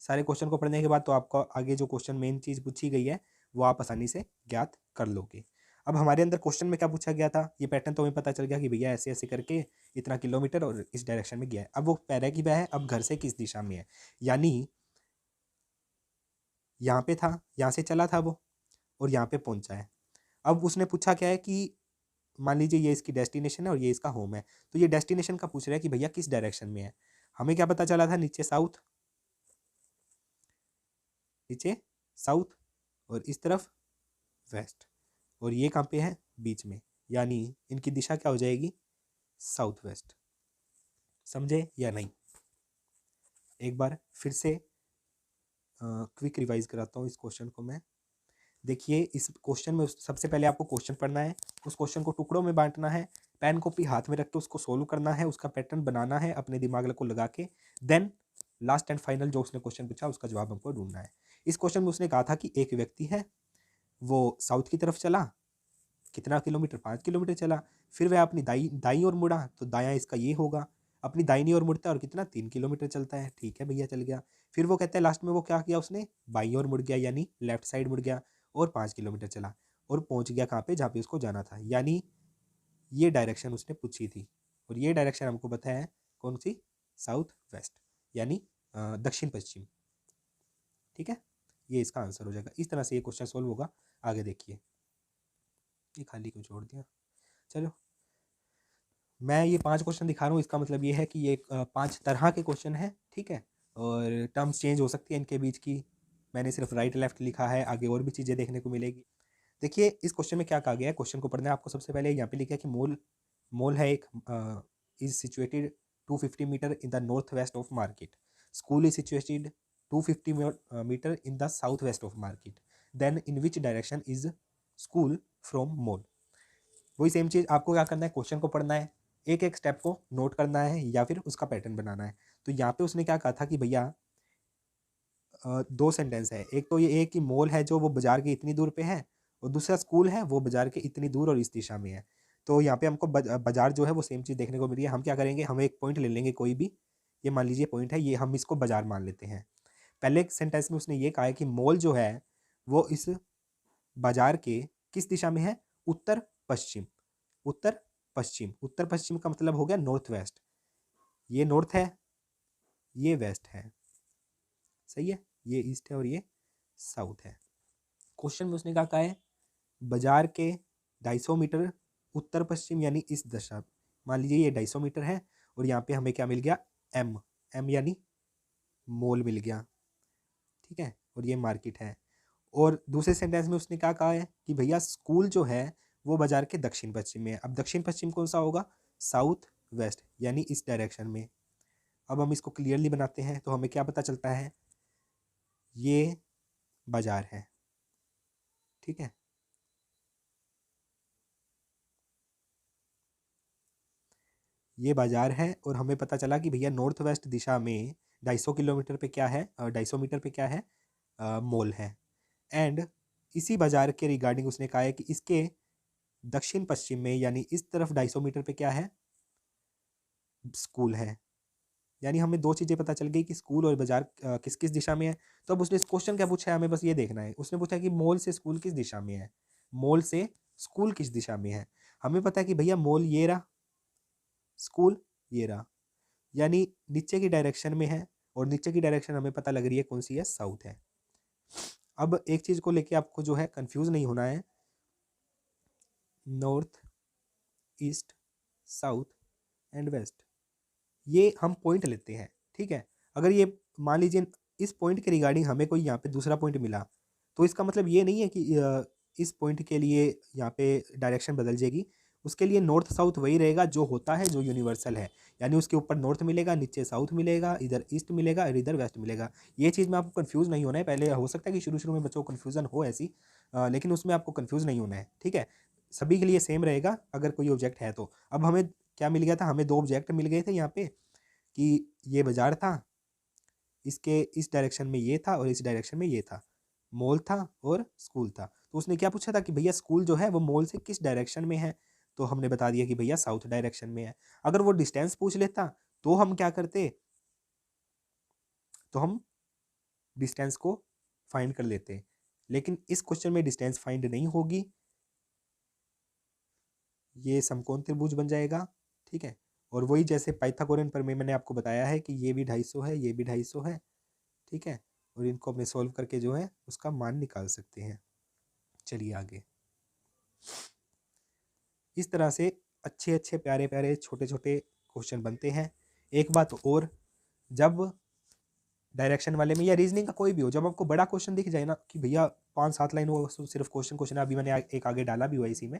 सारे क्वेश्चन को पढ़ने के बाद, तो आपको आगे जो क्वेश्चन मेन चीज़ पूछी गई है वो आप आसानी से ज्ञात कर लोगे। अब हमारे अंदर क्वेश्चन में क्या पूछा गया था, ये पैटर्न तो हमें पता चल गया कि भैया ऐसे ऐसे करके इतना किलोमीटर और इस डायरेक्शन में गया है। अब वो कह रहा है कि वह अब घर से किस दिशा में है, यानी यहाँ पे था, यहाँ से चला था वो, और यहाँ पे पहुँचा है। अब उसने पूछा क्या है कि मान लीजिए ये इसकी डेस्टिनेशन है और ये इसका होम है, तो ये डेस्टिनेशन का पूछ रहा है कि भैया किस डायरेक्शन में है। हमें क्या पता चला था, नीचे साउथ, नीचे साउथ, और इस तरफ वेस्ट, और ये कहाँ पे है, बीच में, यानी इनकी दिशा क्या हो जाएगी, साउथ वेस्ट। समझे या नहीं? एक बार फिर से क्विक रिवाइज कराता हूँ इस क्वेश्चन को मैं। देखिए, इस क्वेश्चन में सबसे पहले आपको क्वेश्चन पढ़ना है, उस क्वेश्चन को टुकड़ों में बांटना है, पेन कॉपी हाथ में रख के उसको सोल्व करना है, उसका पैटर्न बनाना है अपने दिमाग को लगा के। देन लास्ट एंड फाइनल जो उसने क्वेश्चन पूछा उसका जवाब हमको ढूंढना है। इस क्वेश्चन में उसने कहा था कि एक व्यक्ति है, वो साउथ की तरफ चला, कितना किलोमीटर, 5 किलोमीटर चला। फिर वह अपनी दाई ओर मुड़ा, तो दायां इसका ये होगा, अपनी दाहिनी ओर मुड़ता है और कितना, 3 किलोमीटर चलता है। ठीक है भैया, चल गया। फिर वो कहता है लास्ट में वो क्या किया उसने, बाई ओर मुड़ गया, यानी लेफ्ट साइड मुड़ गया, और 5 किलोमीटर चला, और पहुंच गया कहाँ पे, जहाँ पे उसको जाना था। यानी ये डायरेक्शन उसने पूछी थी, और ये डायरेक्शन हमको पता है कौन सी, साउथ वेस्ट, यानी दक्षिण पश्चिम। ठीक है, ये इसका आंसर हो जाएगा। इस तरह से ये क्वेश्चन सोल्व होगा। आगे देखिए, ये खाली क्यों छोड़ दिया। चलो, मैं ये 5 क्वेश्चन दिखा रहा हूँ, इसका मतलब ये है कि ये 5 तरह के क्वेश्चन हैं, ठीक है, और टर्म्स चेंज हो सकती है इनके बीच की। मैंने सिर्फ राइट लेफ्ट लिखा है, आगे और भी चीज़ें देखने को मिलेगी। देखिए, इस क्वेश्चन में क्या कहा गया है, क्वेश्चन को पढ़ना है आपको। सबसे पहले यहाँ पे लिखा है कि मोल है एक, is situated 250 metre in the north west of market. School is situated 250 metre in the south west of market. Then in which direction is school from mall. वही सेम चीज़ आपको क्या करना है, क्वेश्चन को पढ़ना है, एक एक स्टेप को नोट करना है, या फिर उसका पैटर्न बनाना है। तो यहाँ पे उसने क्या कहा था कि भैया दो सेंटेंस है, एक तो ये एक कि मॉल है जो वो बाजार के इतनी दूर पे है, और दूसरा स्कूल है वो बाजार के इतनी दूर और इस दिशा में है। तो यहाँ पे हमको बाजार जो है वो सेम चीज़ देखने को मिली है। हम क्या करेंगे, हम एक पॉइंट ले लेंगे कोई भी, ये मान लीजिए पॉइंट है, ये हम इसको बाजार मान लेते हैं। पहले एक सेंटेंस में उसने ये कहा है कि मॉल जो है वो इस बाजार के किस दिशा में है, उत्तर पश्चिम। उत्तर पश्चिम, उत्तर पश्चिम का मतलब हो गया नॉर्थ वेस्ट। ये नॉर्थ है, ये वेस्ट है, सही है, ये ईस्ट है और ये साउथ है। क्वेश्चन में उसने क्या कहा है, बाजार के 250 मीटर उत्तर पश्चिम, यानी इस दिशा। मान लीजिए ये 250 मीटर है, और यहाँ पे हमें क्या मिल गया, एम, एम यानी मॉल मिल गया, ठीक है, और ये मार्केट है। और दूसरे सेंटेंस में उसने क्या कहा है कि भैया स्कूल जो है वो बाजार के दक्षिण पश्चिम में है। अब दक्षिण पश्चिम कौन सा होगा, साउथ वेस्ट, यानी इस डायरेक्शन में। अब हम इसको क्लियरली बनाते हैं, तो हमें क्या पता चलता है, ये बाजार है, ठीक है, ये बाजार है, और हमें पता चला कि भैया नॉर्थ वेस्ट दिशा में 250 किलोमीटर पे क्या है, 250 मीटर पे क्या है, मॉल है। एंड इसी बाजार के रिगार्डिंग उसने कहा है कि इसके दक्षिण पश्चिम में, यानी इस तरफ 250 मीटर पे क्या है, स्कूल है। यानी हमें दो चीज़ें पता चल गई कि स्कूल और बाजार किस किस दिशा में है। तो अब उसने क्वेश्चन क्या पूछा है, हमें बस ये देखना है। उसने पूछा कि मॉल से स्कूल किस दिशा में है, मॉल से स्कूल किस दिशा में है। हमें पता है कि भैया मॉल ये रहा, स्कूल ये रहा, यानी नीचे की डायरेक्शन में है, और नीचे की डायरेक्शन हमें पता लग रही है कौन सी है, साउथ है। अब एक चीज़ को लेके आपको जो है कंफ्यूज नहीं होना है, north, east, south and west, ये हम पॉइंट लेते हैं, ठीक है। अगर ये मान लीजिए इस पॉइंट के रिगार्डिंग हमें कोई यहाँ पे दूसरा पॉइंट मिला, तो इसका मतलब ये नहीं है कि इस पॉइंट के लिए यहाँ पे डायरेक्शन बदल जाएगी। उसके लिए नॉर्थ साउथ वही रहेगा जो होता है, जो यूनिवर्सल है। यानी उसके ऊपर नॉर्थ मिलेगा, नीचे साउथ मिलेगा, इधर ईस्ट मिलेगा और इधर वेस्ट मिलेगा। ये चीज़ में आपको कन्फ्यूज़ नहीं होना है। पहले हो सकता है कि शुरू शुरू में बच्चों को कन्फ्यूज़न हो ऐसी, लेकिन उसमें आपको कन्फ्यूज़ नहीं होना है, ठीक है। सभी के लिए सेम रहेगा अगर कोई ऑब्जेक्ट है तो। अब हमें क्या मिल गया था, हमें दो ऑब्जेक्ट मिल गए थे यहाँ पे, कि ये बाजार था, इसके इस डायरेक्शन में ये था और इस डायरेक्शन में ये था, मॉल था और स्कूल था। तो उसने क्या पूछा था कि भैया स्कूल जो है वो मॉल से किस डायरेक्शन में है, तो हमने बता दिया कि भैया साउथ डायरेक्शन में है। अगर वो डिस्टेंस पूछ लेता तो हम क्या करते, तो हम डिस्टेंस को फाइंड कर लेते, लेकिन इस क्वेश्चन में डिस्टेंस फाइंड नहीं होगी, ये समकोण त्रिभुज बन जाएगा, ठीक है। और वही जैसे पाइथागोरन प्रमेय मैंने आपको बताया है कि ये भी 250 है, ये भी 250 है, ठीक है। और इनको अपने सोल्व करके जो है उसका मान निकाल सकते हैं। चलिए आगे। इस तरह से अच्छे अच्छे प्यारे प्यारे छोटे छोटे क्वेश्चन बनते हैं। एक बात और, जब डायरेक्शन वाले में या रीजनिंग का कोई भी हो, जब आपको बड़ा क्वेश्चन दिख जाए ना कि भैया 5-7 लाइन वो सिर्फ क्वेश्चन क्वेश्चन है, अभी मैंने एक आगे डाला भी हुआ इसी में,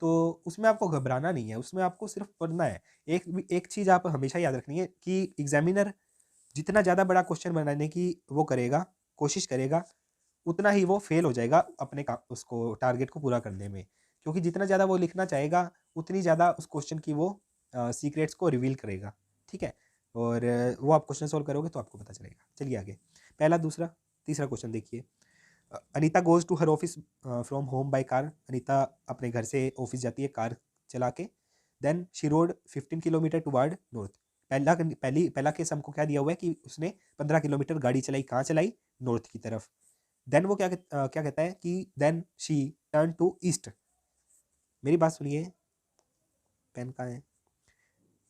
तो उसमें आपको घबराना नहीं है, उसमें आपको सिर्फ पढ़ना है। एक चीज़ आप हमेशा याद रखनी है कि एग्जामिनर जितना ज़्यादा बड़ा क्वेश्चन बनाने की वो करेगा, कोशिश करेगा, उतना ही वो फेल हो जाएगा अपने उसको टारगेट को पूरा करने में। क्योंकि जितना ज़्यादा वो लिखना चाहेगा, उतनी ज़्यादा उस क्वेश्चन की वो सीक्रेट्स को रिवील करेगा, ठीक है। और वो आप क्वेश्चन सोल्व करोगे तो आपको पता चलेगा। चलिए आगे, पहला, दूसरा, तीसरा क्वेश्चन देखिए। Anita goes to her office from home by car. Anita अपने घर से ऑफिस जाती है कार चला के। Then she rode 15 kilometre toward north. पहला केस हमको क्या दिया हुआ है कि उसने 15 किलोमीटर गाड़ी चलाई, कहाँ चलाई, नॉर्थ की तरफ। देन वो क्या कहता है कि then she turn to east. मेरी बात सुनिए, पेन कहाँ है,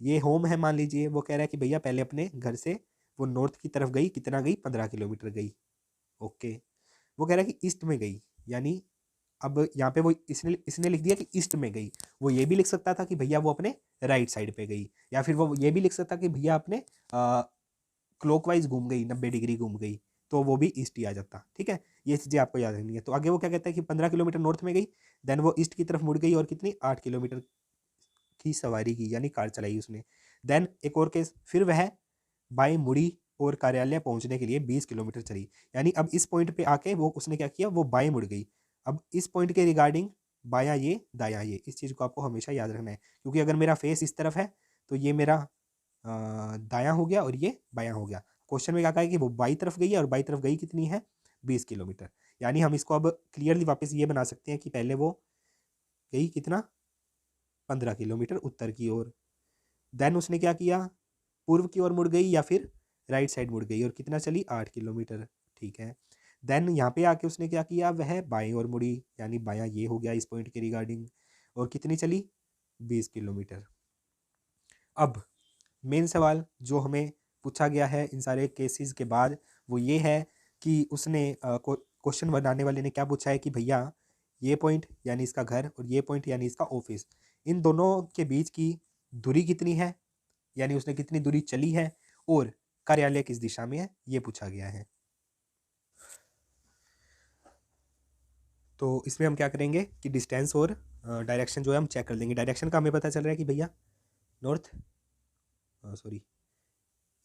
ये होम है मान लीजिए, वो कह रहा है कि भैया पहले अपने घर से वो नॉर्थ की तरफ गई, कितना गई, 15 किलोमीटर गई, ओके। वो कह रहा है कि ईस्ट में गई, यानी अब यहाँ पे वो इसने इसने लिख दिया कि ईस्ट में गई। वो ये भी लिख सकता था कि भैया वो अपने राइट साइड पे गई, या फिर वो ये भी लिख सकता कि भैया अपने क्लॉकवाइज घूम गई, 90 डिग्री घूम गई, तो वो भी ईस्ट ही आ जाता, ठीक है। ये चीज़ें आपको याद रखनी है। तो आगे वो क्या कहता है कि 15 किलोमीटर नॉर्थ में गई, देन वो ईस्ट की तरफ मुड़ गई और कितनी, 8 किलोमीटर की सवारी की, यानी कार चलाई उसने। देन एक और केस, फिर वह बाएं मुड़ी और कार्यालय पहुंचने के लिए 20 किलोमीटर चली। यानी अब इस पॉइंट पे आके वो उसने क्या किया, वो बाएं मुड़ गई। अब इस पॉइंट के रिगार्डिंग बायां ये, दायां ये, इस चीज़ को आपको हमेशा याद रखना है, क्योंकि अगर मेरा फेस इस तरफ है तो ये मेरा दायां हो गया और ये बायां हो गया। क्वेश्चन में क्या कहा है कि वो बाई तरफ गई है, और बाई तरफ गई कितनी है, 20 किलोमीटर। यानी हम इसको अब क्लियरली वापस ये बना सकते हैं कि पहले वो गई कितना, 15 किलोमीटर उत्तर की ओर। देन उसने क्या किया, पूर्व की ओर मुड़ गई या फिर राइट साइड मुड़ गई, और कितना चली, 8 किलोमीटर, ठीक है। देन यहाँ पे आके उसने क्या किया, वह बाएं ओर मुड़ी, यानी बायां ये हो गया इस पॉइंट के रिगार्डिंग, और कितनी चली, 20 किलोमीटर। अब मेन सवाल जो हमें पूछा गया है इन सारे केसेस के बाद, वो ये है कि उसने क्वेश्चन बनाने वाले ने क्या पूछा है कि भैया ये पॉइंट यानी इसका घर, और ये पॉइंट यानी इसका ऑफिस, इन दोनों के बीच की दूरी कितनी है, यानी उसने कितनी दूरी चली है, और कार्यालय किस दिशा में है, ये पूछा गया है। तो इसमें हम क्या करेंगे कि डिस्टेंस और डायरेक्शन जो है हम चेक कर लेंगे। डायरेक्शन का हमें पता चल रहा है कि भैया north, sorry,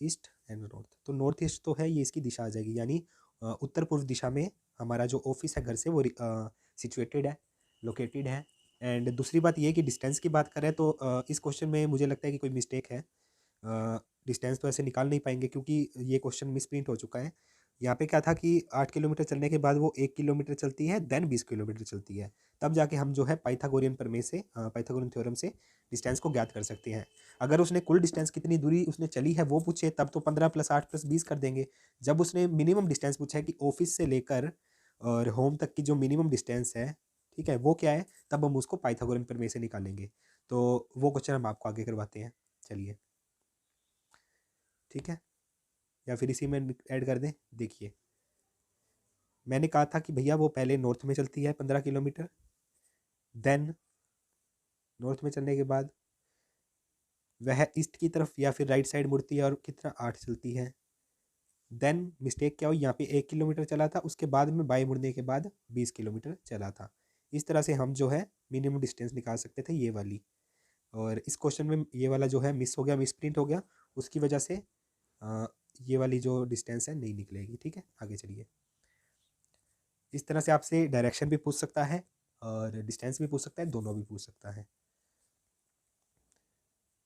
east and north, तो नॉर्थ ईस्ट तो है, ये इसकी दिशा आ जाएगी, यानी उत्तर पूर्व दिशा में हमारा जो ऑफिस है घर से वो सिचुएटेड है, लोकेटेड है। एंड दूसरी बात ये कि डिस्टेंस की बात करें तो इस क्वेश्चन में मुझे लगता है कि कोई मिस्टेक है। डिस्टेंस तो ऐसे निकाल नहीं पाएंगे क्योंकि ये क्वेश्चन मिसप्रिंट हो चुका है। यहाँ पे क्या था कि 8 किलोमीटर चलने के बाद वो 1 किलोमीटर चलती है, देन 20 किलोमीटर चलती है, तब जाके हम जो है पाइथागोरियन प्रमेय से, पाइथागोरियन थ्योरम से डिस्टेंस को ज्ञात कर सकते हैं। अगर उसने कुल डिस्टेंस कितनी दूरी उसने चली है वो पूछे, तब तो 15 + 8 + 20 कर देंगे। जब उसने मिनिमम डिस्टेंस पूछा है कि ऑफिस से लेकर और होम तक की जो मिनिमम डिस्टेंस है, ठीक है, वो क्या है, तब हम उसको पाइथागोरियन प्रमेय से निकालेंगे। तो वो क्वेश्चन हम आपको आगे करवाते हैं। चलिए, ठीक है, या फिर इसी में ऐड कर दें। देखिए मैंने कहा था कि भैया वो पहले नॉर्थ में चलती है 15 किलोमीटर, देन नॉर्थ में चलने के बाद वह ईस्ट की तरफ या फिर राइट साइड मुड़ती है और कितना 8 चलती है। देन मिस्टेक क्या हुई, यहाँ पे 1 किलोमीटर चला था, उसके बाद में बाएं मुड़ने के बाद 20 किलोमीटर चला था। इस तरह से हम जो है मिनिमम डिस्टेंस निकाल सकते थे ये वाली। और इस क्वेश्चन में ये वाला जो है मिस हो गया, मिस प्रिंट हो गया, उसकी वजह से ये वाली जो डिस्टेंस है नहीं निकलेगी। ठीक है, आगे चलिए। इस तरह से आपसे डायरेक्शन भी पूछ सकता है और डिस्टेंस भी पूछ सकता है, दोनों भी पूछ सकता है।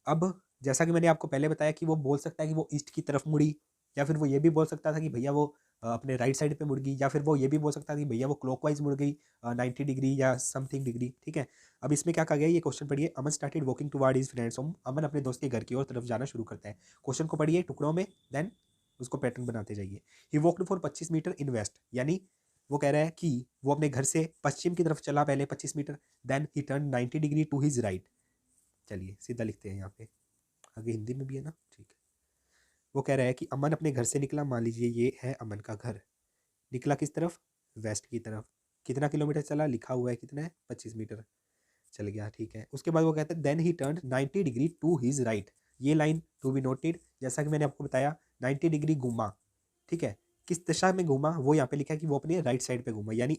अब जैसा कि मैंने आपको पहले बताया कि वो बोल सकता है कि वो ईस्ट की तरफ मुड़ी, या फिर वो ये भी बोल सकता था कि भैया वो अपने राइट साइड पे मुड़ गई, या फिर वो ये भी बोल सकता था कि भैया वो क्लॉकवाइज मुड़ गई 90 डिग्री या समथिंग डिग्री। ठीक है, अब इसमें क्या कहा गया, ये क्वेश्चन पढ़िए। Aman started walking toward his friends home. Aman अपने दोस्त के घर की ओर तरफ जाना शुरू करता है। क्वेश्चन को पढ़िए टुकड़ों में, देन उसको पैटर्न बनाते जाइए। He walked for 25 metre in west, यानी वो कह रहा है कि वो अपने घर से पश्चिम की तरफ चला पहले 25 metre, then he turn 90 degree to his right. चलिए सीधा लिखते हैं यहाँ पे, आगे हिंदी में भी है ना, ठीक है। वो कह रहा है कि अमन अपने घर से निकला, मान लीजिए ये है अमन का घर, निकला किस तरफ, वेस्ट की तरफ। कितना किलोमीटर चला, लिखा हुआ है कितना है, 25 मीटर चल गया। ठीक है, उसके बाद वो कहते हैं then he turn 90 degree to his right. ये लाइन टू बी नोटेड, जैसा कि मैंने आपको बताया 90 डिग्री घूमा। ठीक है, किस दिशा में घूमा वो यहाँ पे लिखा है कि वो अपने राइट साइड पे घूमा, यानी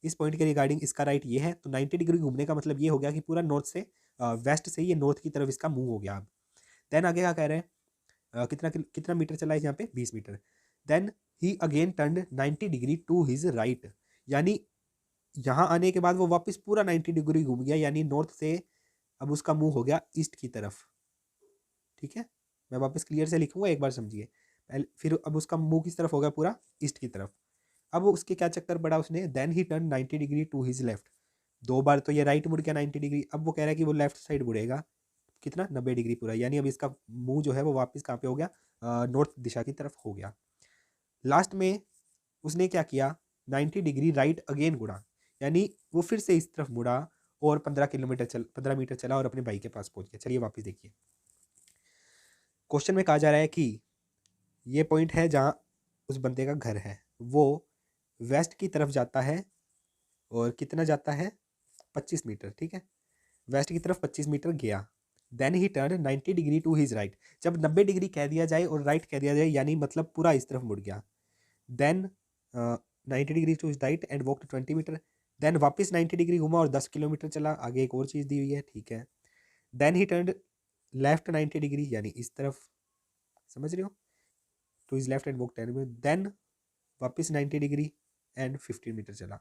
इस पॉइंट के रिगार्डिंग इसका राइट ये है, तो 90 डिग्री घूमने का मतलब ये हो गया कि पूरा नॉर्थ से वेस्ट से ये नॉर्थ की तरफ इसका मूव हो गया। अब देन आगे क्या कह रहे हैं, कितना मीटर चला है यहाँ पे, 20 metre. Then he again turn 90 degree to his right, यानी यहाँ आने के बाद वो वापस पूरा 90 डिग्री घूम गया, यानी नॉर्थ से अब उसका मुंह हो गया ईस्ट की तरफ। ठीक है, मैं वापस क्लियर से लिखूंगा, एक बार समझिए। पहले फिर अब उसका मुंह किस तरफ हो गया, पूरा ईस्ट की तरफ। अब उसके क्या चक्कर पड़ा उसने, then he turn 90 degree to his left. 2 बार तो ये राइट मुड़ गया 90 डिग्री, अब वो कह रहा है कि वो लेफ्ट साइड मुड़ेगा कितना, 90 डिग्री पूरा, यानी अब इसका मुंह जो है वो वापस कहाँ पे हो गया, नॉर्थ दिशा की तरफ हो गया। लास्ट में उसने क्या किया, 90 डिग्री राइट अगेन मुड़ा, यानी वो फिर से इस तरफ मुड़ा और 15 मीटर चला और अपने भाई के पास पहुंच गया। चलिए वापस देखिए, क्वेश्चन में कहा जा रहा है कि ये पॉइंट है जहाँ उस बंदे का घर है, वो वेस्ट की तरफ जाता है और कितना जाता है, 25 मीटर। ठीक है, वेस्ट की तरफ 25 मीटर गया, then he turn 90 degree to his right. जब 90 डिग्री कह दिया जाए और राइट कह दिया जाए, यानी मतलब पूरा इस तरफ मुड़ गया। Then 90 degree to his right and walk to 20 metre. Then वापस 90 डिग्री घुमा और 10 किलोमीटर चला। आगे एक और चीज़ दी हुई है, ठीक है। Then he turn left 90 degree, यानी इस तरफ, समझ रहे हो, to his left and walk 10 metre. Then वापस 90 डिग्री एंड 15 मीटर चला।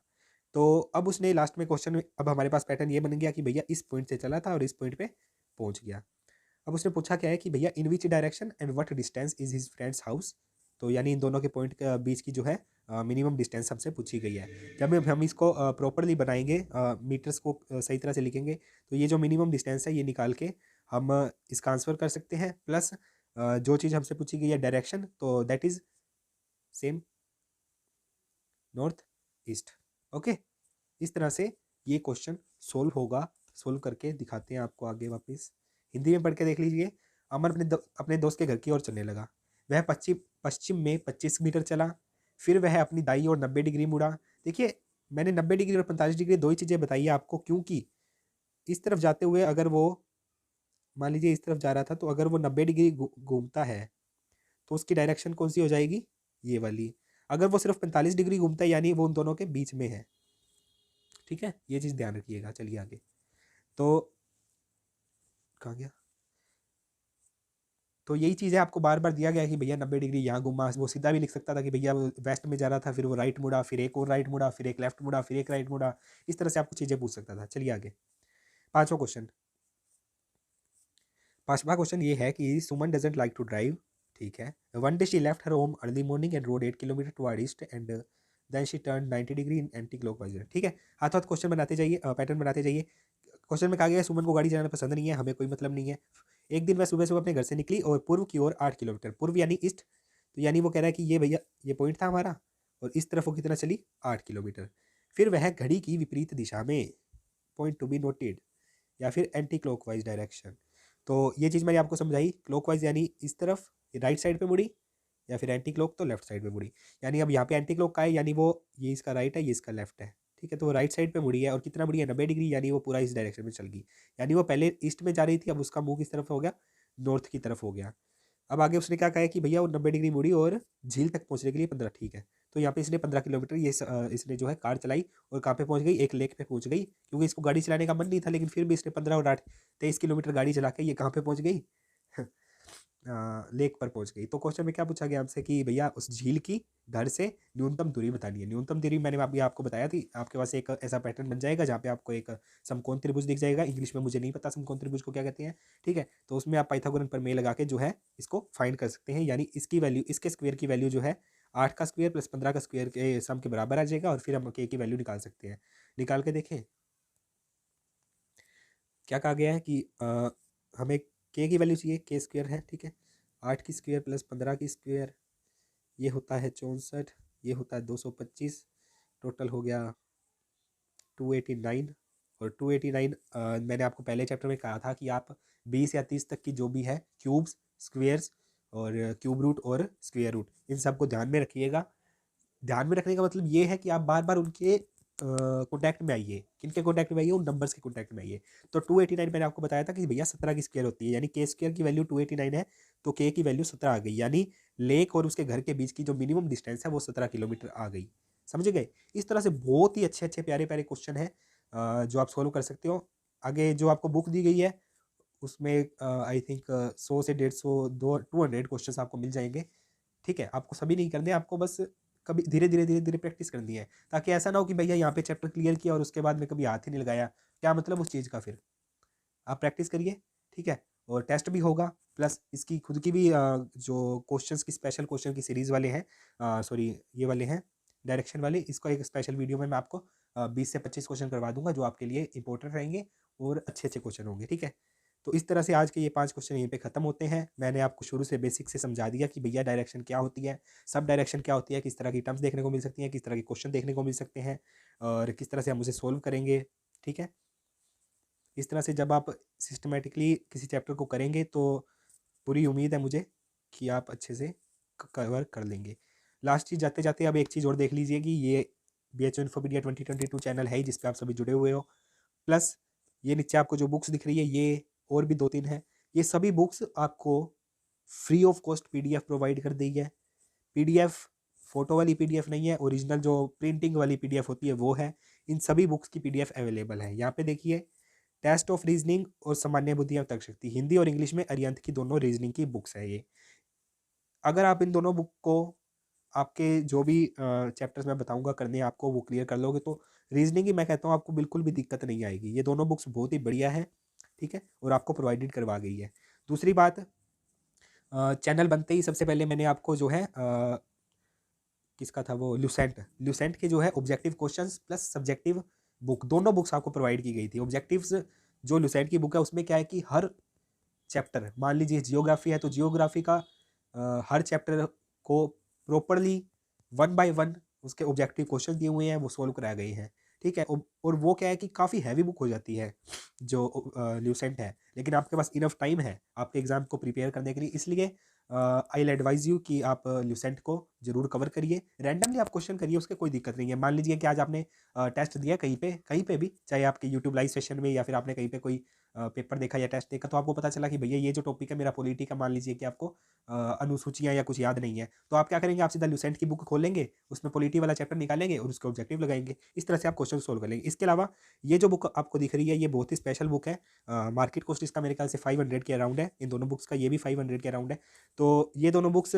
तो अब उसने लास्ट में क्वेश्चन में, अब हमारे पास पैटर्न ये बन गया कि भैया इस पॉइंट से चला था और इस पॉइंट पे पहुंच गया। अब उसने पूछा क्या है कि भैया in which direction and what distance is his friends house. तो यानी इन दोनों के पॉइंट के बीच की जो है मिनिमम डिस्टेंस हमसे पूछी गई है। जब हम इसको प्रॉपरली बनाएंगे, मीटर्स को सही तरह से लिखेंगे, तो ये जो मिनिमम डिस्टेंस है ये निकाल के हम इसका आंसर कर सकते हैं। प्लस जो चीज़ हमसे पूछी गई है डायरेक्शन, तो that is same north east. Okay, इस तरह से ये क्वेश्चन सोल्व होगा। सोल्व करके दिखाते हैं आपको आगे वापस, हिंदी में पढ़ के देख लीजिए। अमन अपने दोस्त के घर की ओर चलने लगा। वह पश्चिम पश्चिम में 25 मीटर चला, फिर वह अपनी दाई ओर 90 डिग्री मुड़ा। देखिए मैंने 90 डिग्री और 45 डिग्री दो ही चीज़ें बताई है आपको, क्योंकि इस तरफ जाते हुए अगर वो मान लीजिए इस तरफ जा रहा था, तो अगर वो 90 डिग्री घूमता है तो उसकी डायरेक्शन कौन सी हो जाएगी, ये वाली। अगर वो सिर्फ 45 डिग्री घूमता है, यानी वो उन दोनों के बीच में है। ठीक है, ये चीज़ ध्यान रखिएगा। चलिए आगे, तो कहाँ गया, तो यही चीज़ है, आपको बार बार दिया गया है कि भैया 90 डिग्री यहाँ घुमा। वो सीधा भी लिख सकता था कि भैया वो वेस्ट में जा रहा था, फिर वो राइट मुड़ा, फिर एक और राइट मुड़ा, फिर एक लेफ्ट मुड़ा, फिर एक राइट मुड़ा। इस तरह से आपको चीज़ें पूछ सकता था। चलिए आगे, पांचवा क्वेश्चन। पांचवा क्वेश्चन ये है कि Suman doesn't like to drive. ठीक है, one day she left her home early morning and rode 8 kilometre toward east and then she turn 90 degree in anticlockwise. ठीक है, हाथ हाथ क्वेश्चन बनाते जाइए, पैटर्न बनाते जाइए। क्वेश्चन में कहा गया है सुमन को गाड़ी चलाना पसंद नहीं है, हमें कोई मतलब नहीं है। एक दिन वह सुबह सुबह अपने घर से निकली और पूर्व की ओर 8 किलोमीटर, पूर्व यानी ईस्ट, तो यानी वो कह रहा है कि ये भैया ये पॉइंट था हमारा, और इस तरफ वो कितना चली, 8 किलोमीटर। फिर वह घड़ी की विपरीत दिशा में, पॉइंट टू बी नोटेड, या फिर एंटी क्लॉकवाइज डायरेक्शन, तो ये चीज़ मैंने आपको समझाई। क्लॉकवाइज यानी इस तरफ राइट साइड पे मुड़ी, या फिर एंटी क्लॉक तो लेफ्ट साइड पे मुड़ी। यानी अब यहाँ पे एंटी क्लॉक का है, यानी वो ये इसका राइट है, ये इसका लेफ्ट है, ठीक है। तो वो राइट साइड पे मुड़ी है और कितना मुड़ी है, 90 डिग्री, यानी वो पूरा इस डायरेक्शन में चल गई। यानी वो पहले ईस्ट में जा रही थी, अब उसका मुंह किस तरफ हो गया, नॉर्थ की तरफ हो गया। अब आगे उसने क्या कहा है कि भैया वो 90 डिग्री मुड़ी और झील तक पहुंचने के लिए 15, ठीक है। तो यहाँ पे इसने 15 किलोमीटर इसने जो है कार चलाई और कहाँ पे पहुंच गई, एक लेक पे पहुंच गई, क्योंकि इसको गाड़ी चलाने का मन नहीं था, लेकिन फिर भी इसने 15 और 8 23 किलोमीटर गाड़ी चला के ये कहाँ पे पहुंच गई लेक पर पहुंच गई। तो क्वेश्चन में क्या पूछा गया हमसे कि भैया उस झील की घर से न्यूनतम दूरी बतानी है। न्यूनतम दूरी मैंने अभी आपको बताया थी, आपके पास एक ऐसा पैटर्न बन जाएगा जहाँ पे आपको एक समकोण त्रिभुज दिख जाएगा। इंग्लिश में मुझे नहीं पता समकोण त्रिभुज को क्या कहते हैं, ठीक है। तो उसमें आप पाइथागोरन प्रमेय लगा के जो है इसको फाइंड कर सकते हैं, यानी इसकी वैल्यू, इसके स्क्वायर की वैल्यू जो है 8 का स्क्वायर प्लस 15 का स्क्वायर के सम के बराबर आ जाएगा, और फिर हम के की वैल्यू निकाल सकते हैं। निकाल के देखें क्या कहा गया है कि हमें के की वैल्यू चाहिए, के स्क्वायर है, ठीक है। 8 की स्क्वायर प्लस 15 की स्क्वायर, ये होता है 64, ये होता है 225, टोटल हो गया 289। और 289 मैंने आपको पहले चैप्टर में कहा था कि आप 20 या 30 तक की जो भी है क्यूब्स, स्क्वेयर्स और क्यूब रूट और स्क्वेयर रूट, इन सबको ध्यान में रखिएगा। ध्यान में रखने का मतलब ये है कि आप बार बार उनके कॉन्टैक्ट में आइए। किनके कॉन्टैक्ट में आइए, उन नंबर्स के कॉन्टैक्ट में आइए। तो 289 मैंने आपको बताया था कि भैया 17 की स्क्वायर होती है, यानी के स्क्वायर की वैल्यू 289 है, तो के की वैल्यू 17 आ गई, यानी लेक और उसके घर के बीच की जो मिनिमम डिस्टेंस है वो 17 किलोमीटर आ गई। समझ गए। इस तरह से बहुत ही अच्छे अच्छे प्यारे प्यारे क्वेश्चन है जो आप सोल्व कर सकते हो। आगे जो आपको बुक दी गई है उसमें आई थिंक 100 से 150 200 क्वेश्चन आपको मिल जाएंगे, ठीक है। आपको सभी नहीं करने, आपको बस कभी धीरे धीरे धीरे धीरे प्रैक्टिस करनी है, ताकि ऐसा ना हो कि भैया यहाँ पे चैप्टर क्लियर किया और उसके बाद में कभी हाथ ही नहीं लगाया, क्या मतलब उस चीज़ का। फिर आप प्रैक्टिस करिए, ठीक है। और टेस्ट भी होगा, प्लस इसकी खुद की भी जो क्वेश्चंस की स्पेशल क्वेश्चन की सीरीज़ वाले हैं, सॉरी ये वाले हैं डायरेक्शन वाले, इसको एक स्पेशल वीडियो में मैं आपको 20 से 25 क्वेश्चन करवा दूंगा जो आपके लिए इंपॉर्टेंट रहेंगे और अच्छे अच्छे क्वेश्चन होंगे, ठीक है। तो इस तरह से आज के ये 5 क्वेश्चन यहीं पे ख़त्म होते हैं। मैंने आपको शुरू से बेसिक से समझा दिया कि भैया डायरेक्शन क्या होती है, सब डायरेक्शन क्या होती है, किस तरह की टर्म्स देखने को मिल सकती हैं, किस तरह के क्वेश्चन देखने को मिल सकते हैं, और किस तरह से हम उसे सोल्व करेंगे, ठीक है। इस तरह से जब आप सिस्टमेटिकली किसी चैप्टर को करेंगे तो पूरी उम्मीद है मुझे कि आप अच्छे से कवर कर लेंगे। लास्ट चीज़ जाते जाते अब एक चीज़ और देख लीजिए कि ये BHO इन्फोपीडिया 2022 चैनल है जिस पे आप सभी जुड़े हुए हो, प्लस ये नीचे आपको जो बुक्स दिख रही है ये और भी 2-3 है, ये सभी बुक्स आपको free of cost PDF provide कर दी है। PDF फोटो वाली PDF नहीं है, ओरिजिनल जो प्रिंटिंग वाली PDF होती है वो है। इन सभी बुक्स की PDF अवेलेबल है। यहाँ पे देखिए, टेस्ट ऑफ रीजनिंग और सामान्य बुद्धि और तर्क शक्ति, हिंदी और इंग्लिश में अरिहंत की दोनों रीजनिंग की बुक्स है ये। अगर आप इन दोनों बुक को आपके जो भी चैप्टर्स मैं बताऊंगा करने आपको वो क्लियर कर लोगे तो रीजनिंग की मैं कहता हूँ आपको बिल्कुल भी दिक्कत नहीं आएगी। ये दोनों बुक्स बहुत ही बढ़िया है, ठीक है, और आपको प्रोवाइडेड करवा गई है। दूसरी बात, चैनल बनते ही सबसे पहले मैंने आपको जो है किसका था वो, ल्यूसेंट के जो है objective questions plus subjective book, दोनों बुक्स आपको प्रोवाइड की गई थी। ऑब्जेक्टिव्स जो ल्यूसेंट की बुक है उसमें क्या है कि हर चैप्टर, मान लीजिए जियोग्राफी है तो जियोग्राफी का हर चैप्टर को प्रॉपरली 1 बाय 1 उसके ऑब्जेक्टिव क्वेश्चन दिए हुए हैं, वो सोल्व कराए गए हैं, ठीक है। और वो क्या है कि काफ़ी हैवी बुक हो जाती है जो ल्यूसेंट है, लेकिन आपके पास इनफ टाइम है आपके एग्जाम को प्रिपेयर करने के लिए, इसलिए आई एडवाइज यू कि आप ल्यूसेंट को जरूर कवर करिए। रैंडमली आप क्वेश्चन करिए, उसके कोई दिक्कत नहीं है। मान लीजिए कि आज आपने टेस्ट दिया कहीं पे भी, चाहे आपके यूट्यूब लाइव सेशन में या फिर आपने कहीं पे कोई पेपर देखा या टेस्ट देखा, तो आपको पता चला कि भैया ये जो टॉपिक है मेरा पॉलिटी का, मान लीजिए कि आपको अनुसूचियाँ या कुछ याद नहीं है, तो आप क्या करेंगे, आप सीधा ल्यूसेंट की बुक खोलेंगे, उसमें पॉलिटी वाला चैप्टर निकालेंगे और उसके ऑब्जेक्टिव लगाएंगे। इस तरह से आप क्वेश्चन सोल्व कर लेंगे। इसके अलावा ये जो बुक आपको दिख रही है ये बहुत ही स्पेशल बुक है। मार्केट कॉस्ट इसका मेरे ख्याल से 500 के अराउंड है, इन दोनों बुक्स का, ये भी 500 के अराउंड है। तो ये दोनों बुक्स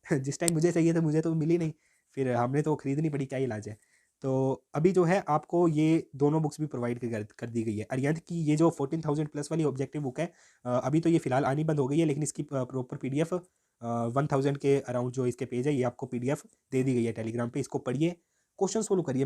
जिस टाइम मुझे चाहिए था मुझे तो मिली नहीं, फिर हमने तो खरीदनी पड़ी, क्या इलाज है। तो अभी जो है आपको ये दोनों बुक्स भी प्रोवाइड कर दी गई है। अरिहंत की ये जो 14,000 प्लस वाली ऑब्जेक्टिव बुक है, अभी तो ये फिलहाल आनी बंद हो गई है, लेकिन इसकी प्रॉपर PDF 1000 के अराउंड जो इसके पेज है ये आपको PDF दे दी गई है टेलीग्राम पे। इसको पढ़िए, क्वेश्चन सोल्व करिए।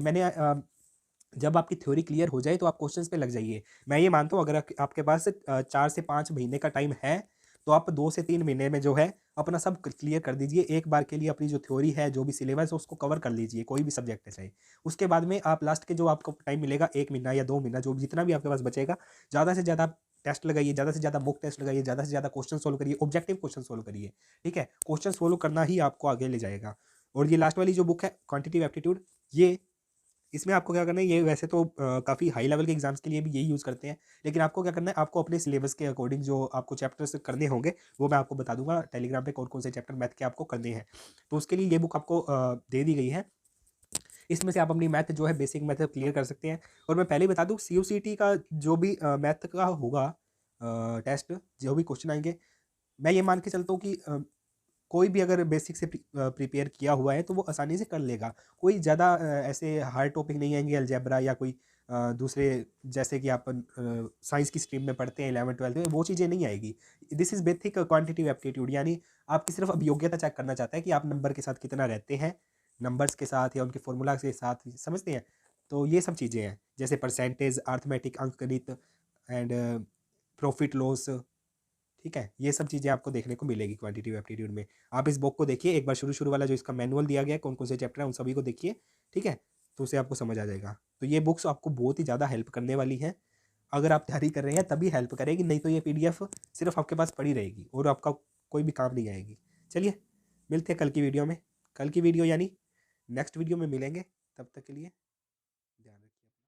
जब आपकी थ्योरी क्लियर हो जाए तो आप क्वेश्चंस पे लग जाइए। मैं ये मानता हूँ अगर आपके पास 4 से 5 महीने का टाइम है तो आप 2 से 3 महीने में जो है अपना सब क्लियर कर दीजिए। एक बार के लिए अपनी जो थ्योरी है, जो भी सिलेबस है उसको कवर कर लीजिए, कोई भी सब्जेक्ट है चाहे। उसके बाद में आप लास्ट के जो आपको टाइम मिलेगा 1 महीना या 2 महीना, जो जितना भी आपके पास बचेगा, ज़्यादा से ज़्यादा टेस्ट लगाइए, ज़्यादा से ज़्यादा मॉक टेस्ट लगाइए, ज़्यादा से ज़्यादा क्वेश्चन सोल्व करिए, ऑब्जेक्टिव क्वेश्चन सोल्व करिए, ठीक है। क्वेश्चन सोल्व करना ही आपको आगे ले जाएगा। और ये लास्ट वाली जो बुक है क्वांटिटेटिव एप्टीट्यूड, ये इसमें आपको क्या करना है, ये वैसे तो काफ़ी हाई लेवल के एग्जाम्स के लिए भी यही यूज़ करते हैं, लेकिन आपको क्या करना है, आपको अपने सिलेबस के अकॉर्डिंग जो आपको चैप्टर्स करने होंगे वो मैं आपको बता दूंगा टेलीग्राम पे कौन कौन से चैप्टर मैथ के आपको करने हैं। तो उसके लिए ये बुक आपको दे दी गई है। इसमें से आप अपनी मैथ जो है बेसिक मैथ क्लियर कर सकते हैं। और मैं पहले ही बता दूं, CUCT का जो भी मैथ का होगा टेस्ट, जो भी क्वेश्चन आएंगे, मैं ये मान के चलता हूँ कि कोई भी अगर बेसिक से प्रिपेयर किया हुआ है तो वो आसानी से कर लेगा। कोई ज़्यादा ऐसे हार्ड टॉपिक नहीं आएंगे, अलजेब्रा या कोई दूसरे, जैसे कि आप साइंस की स्ट्रीम में पढ़ते हैं 11th-12th में, वो चीज़ें नहीं आएगी। This is basic quantitative aptitude, यानी आपकी सिर्फ अब योग्यता चेक करना चाहता है कि आप नंबर के साथ कितना रहते हैं, नंबर्स के साथ या उनके फॉर्मूला के साथ, समझते हैं। तो ये सब चीज़ें हैं, जैसे परसेंटेज, अर्थमेटिक, अंकगणित एंड प्रॉफिट लॉस, ठीक है। ये सब चीज़ें आपको देखने को मिलेगी क्वांटिटेटिव एप्टीट्यूड में। आप इस बुक को देखिए एक बार, शुरू शुरू वाला जो इसका मैनुअल दिया गया है, कौन कौन से चैप्टर हैं उन सभी को देखिए, ठीक है। तो उससे आपको समझ आ जाएगा। तो ये बुक्स आपको बहुत ही ज़्यादा हेल्प करने वाली हैं। अगर आप तैयारी कर रहे हैं तभी हेल्प करेगी, नहीं तो ये PDF सिर्फ आपके पास पड़ी रहेगी और आपका कोई भी काम नहीं आएगी। चलिए मिलते हैं कल की वीडियो में। कल की वीडियो यानी नेक्स्ट वीडियो में मिलेंगे। तब तक के लिए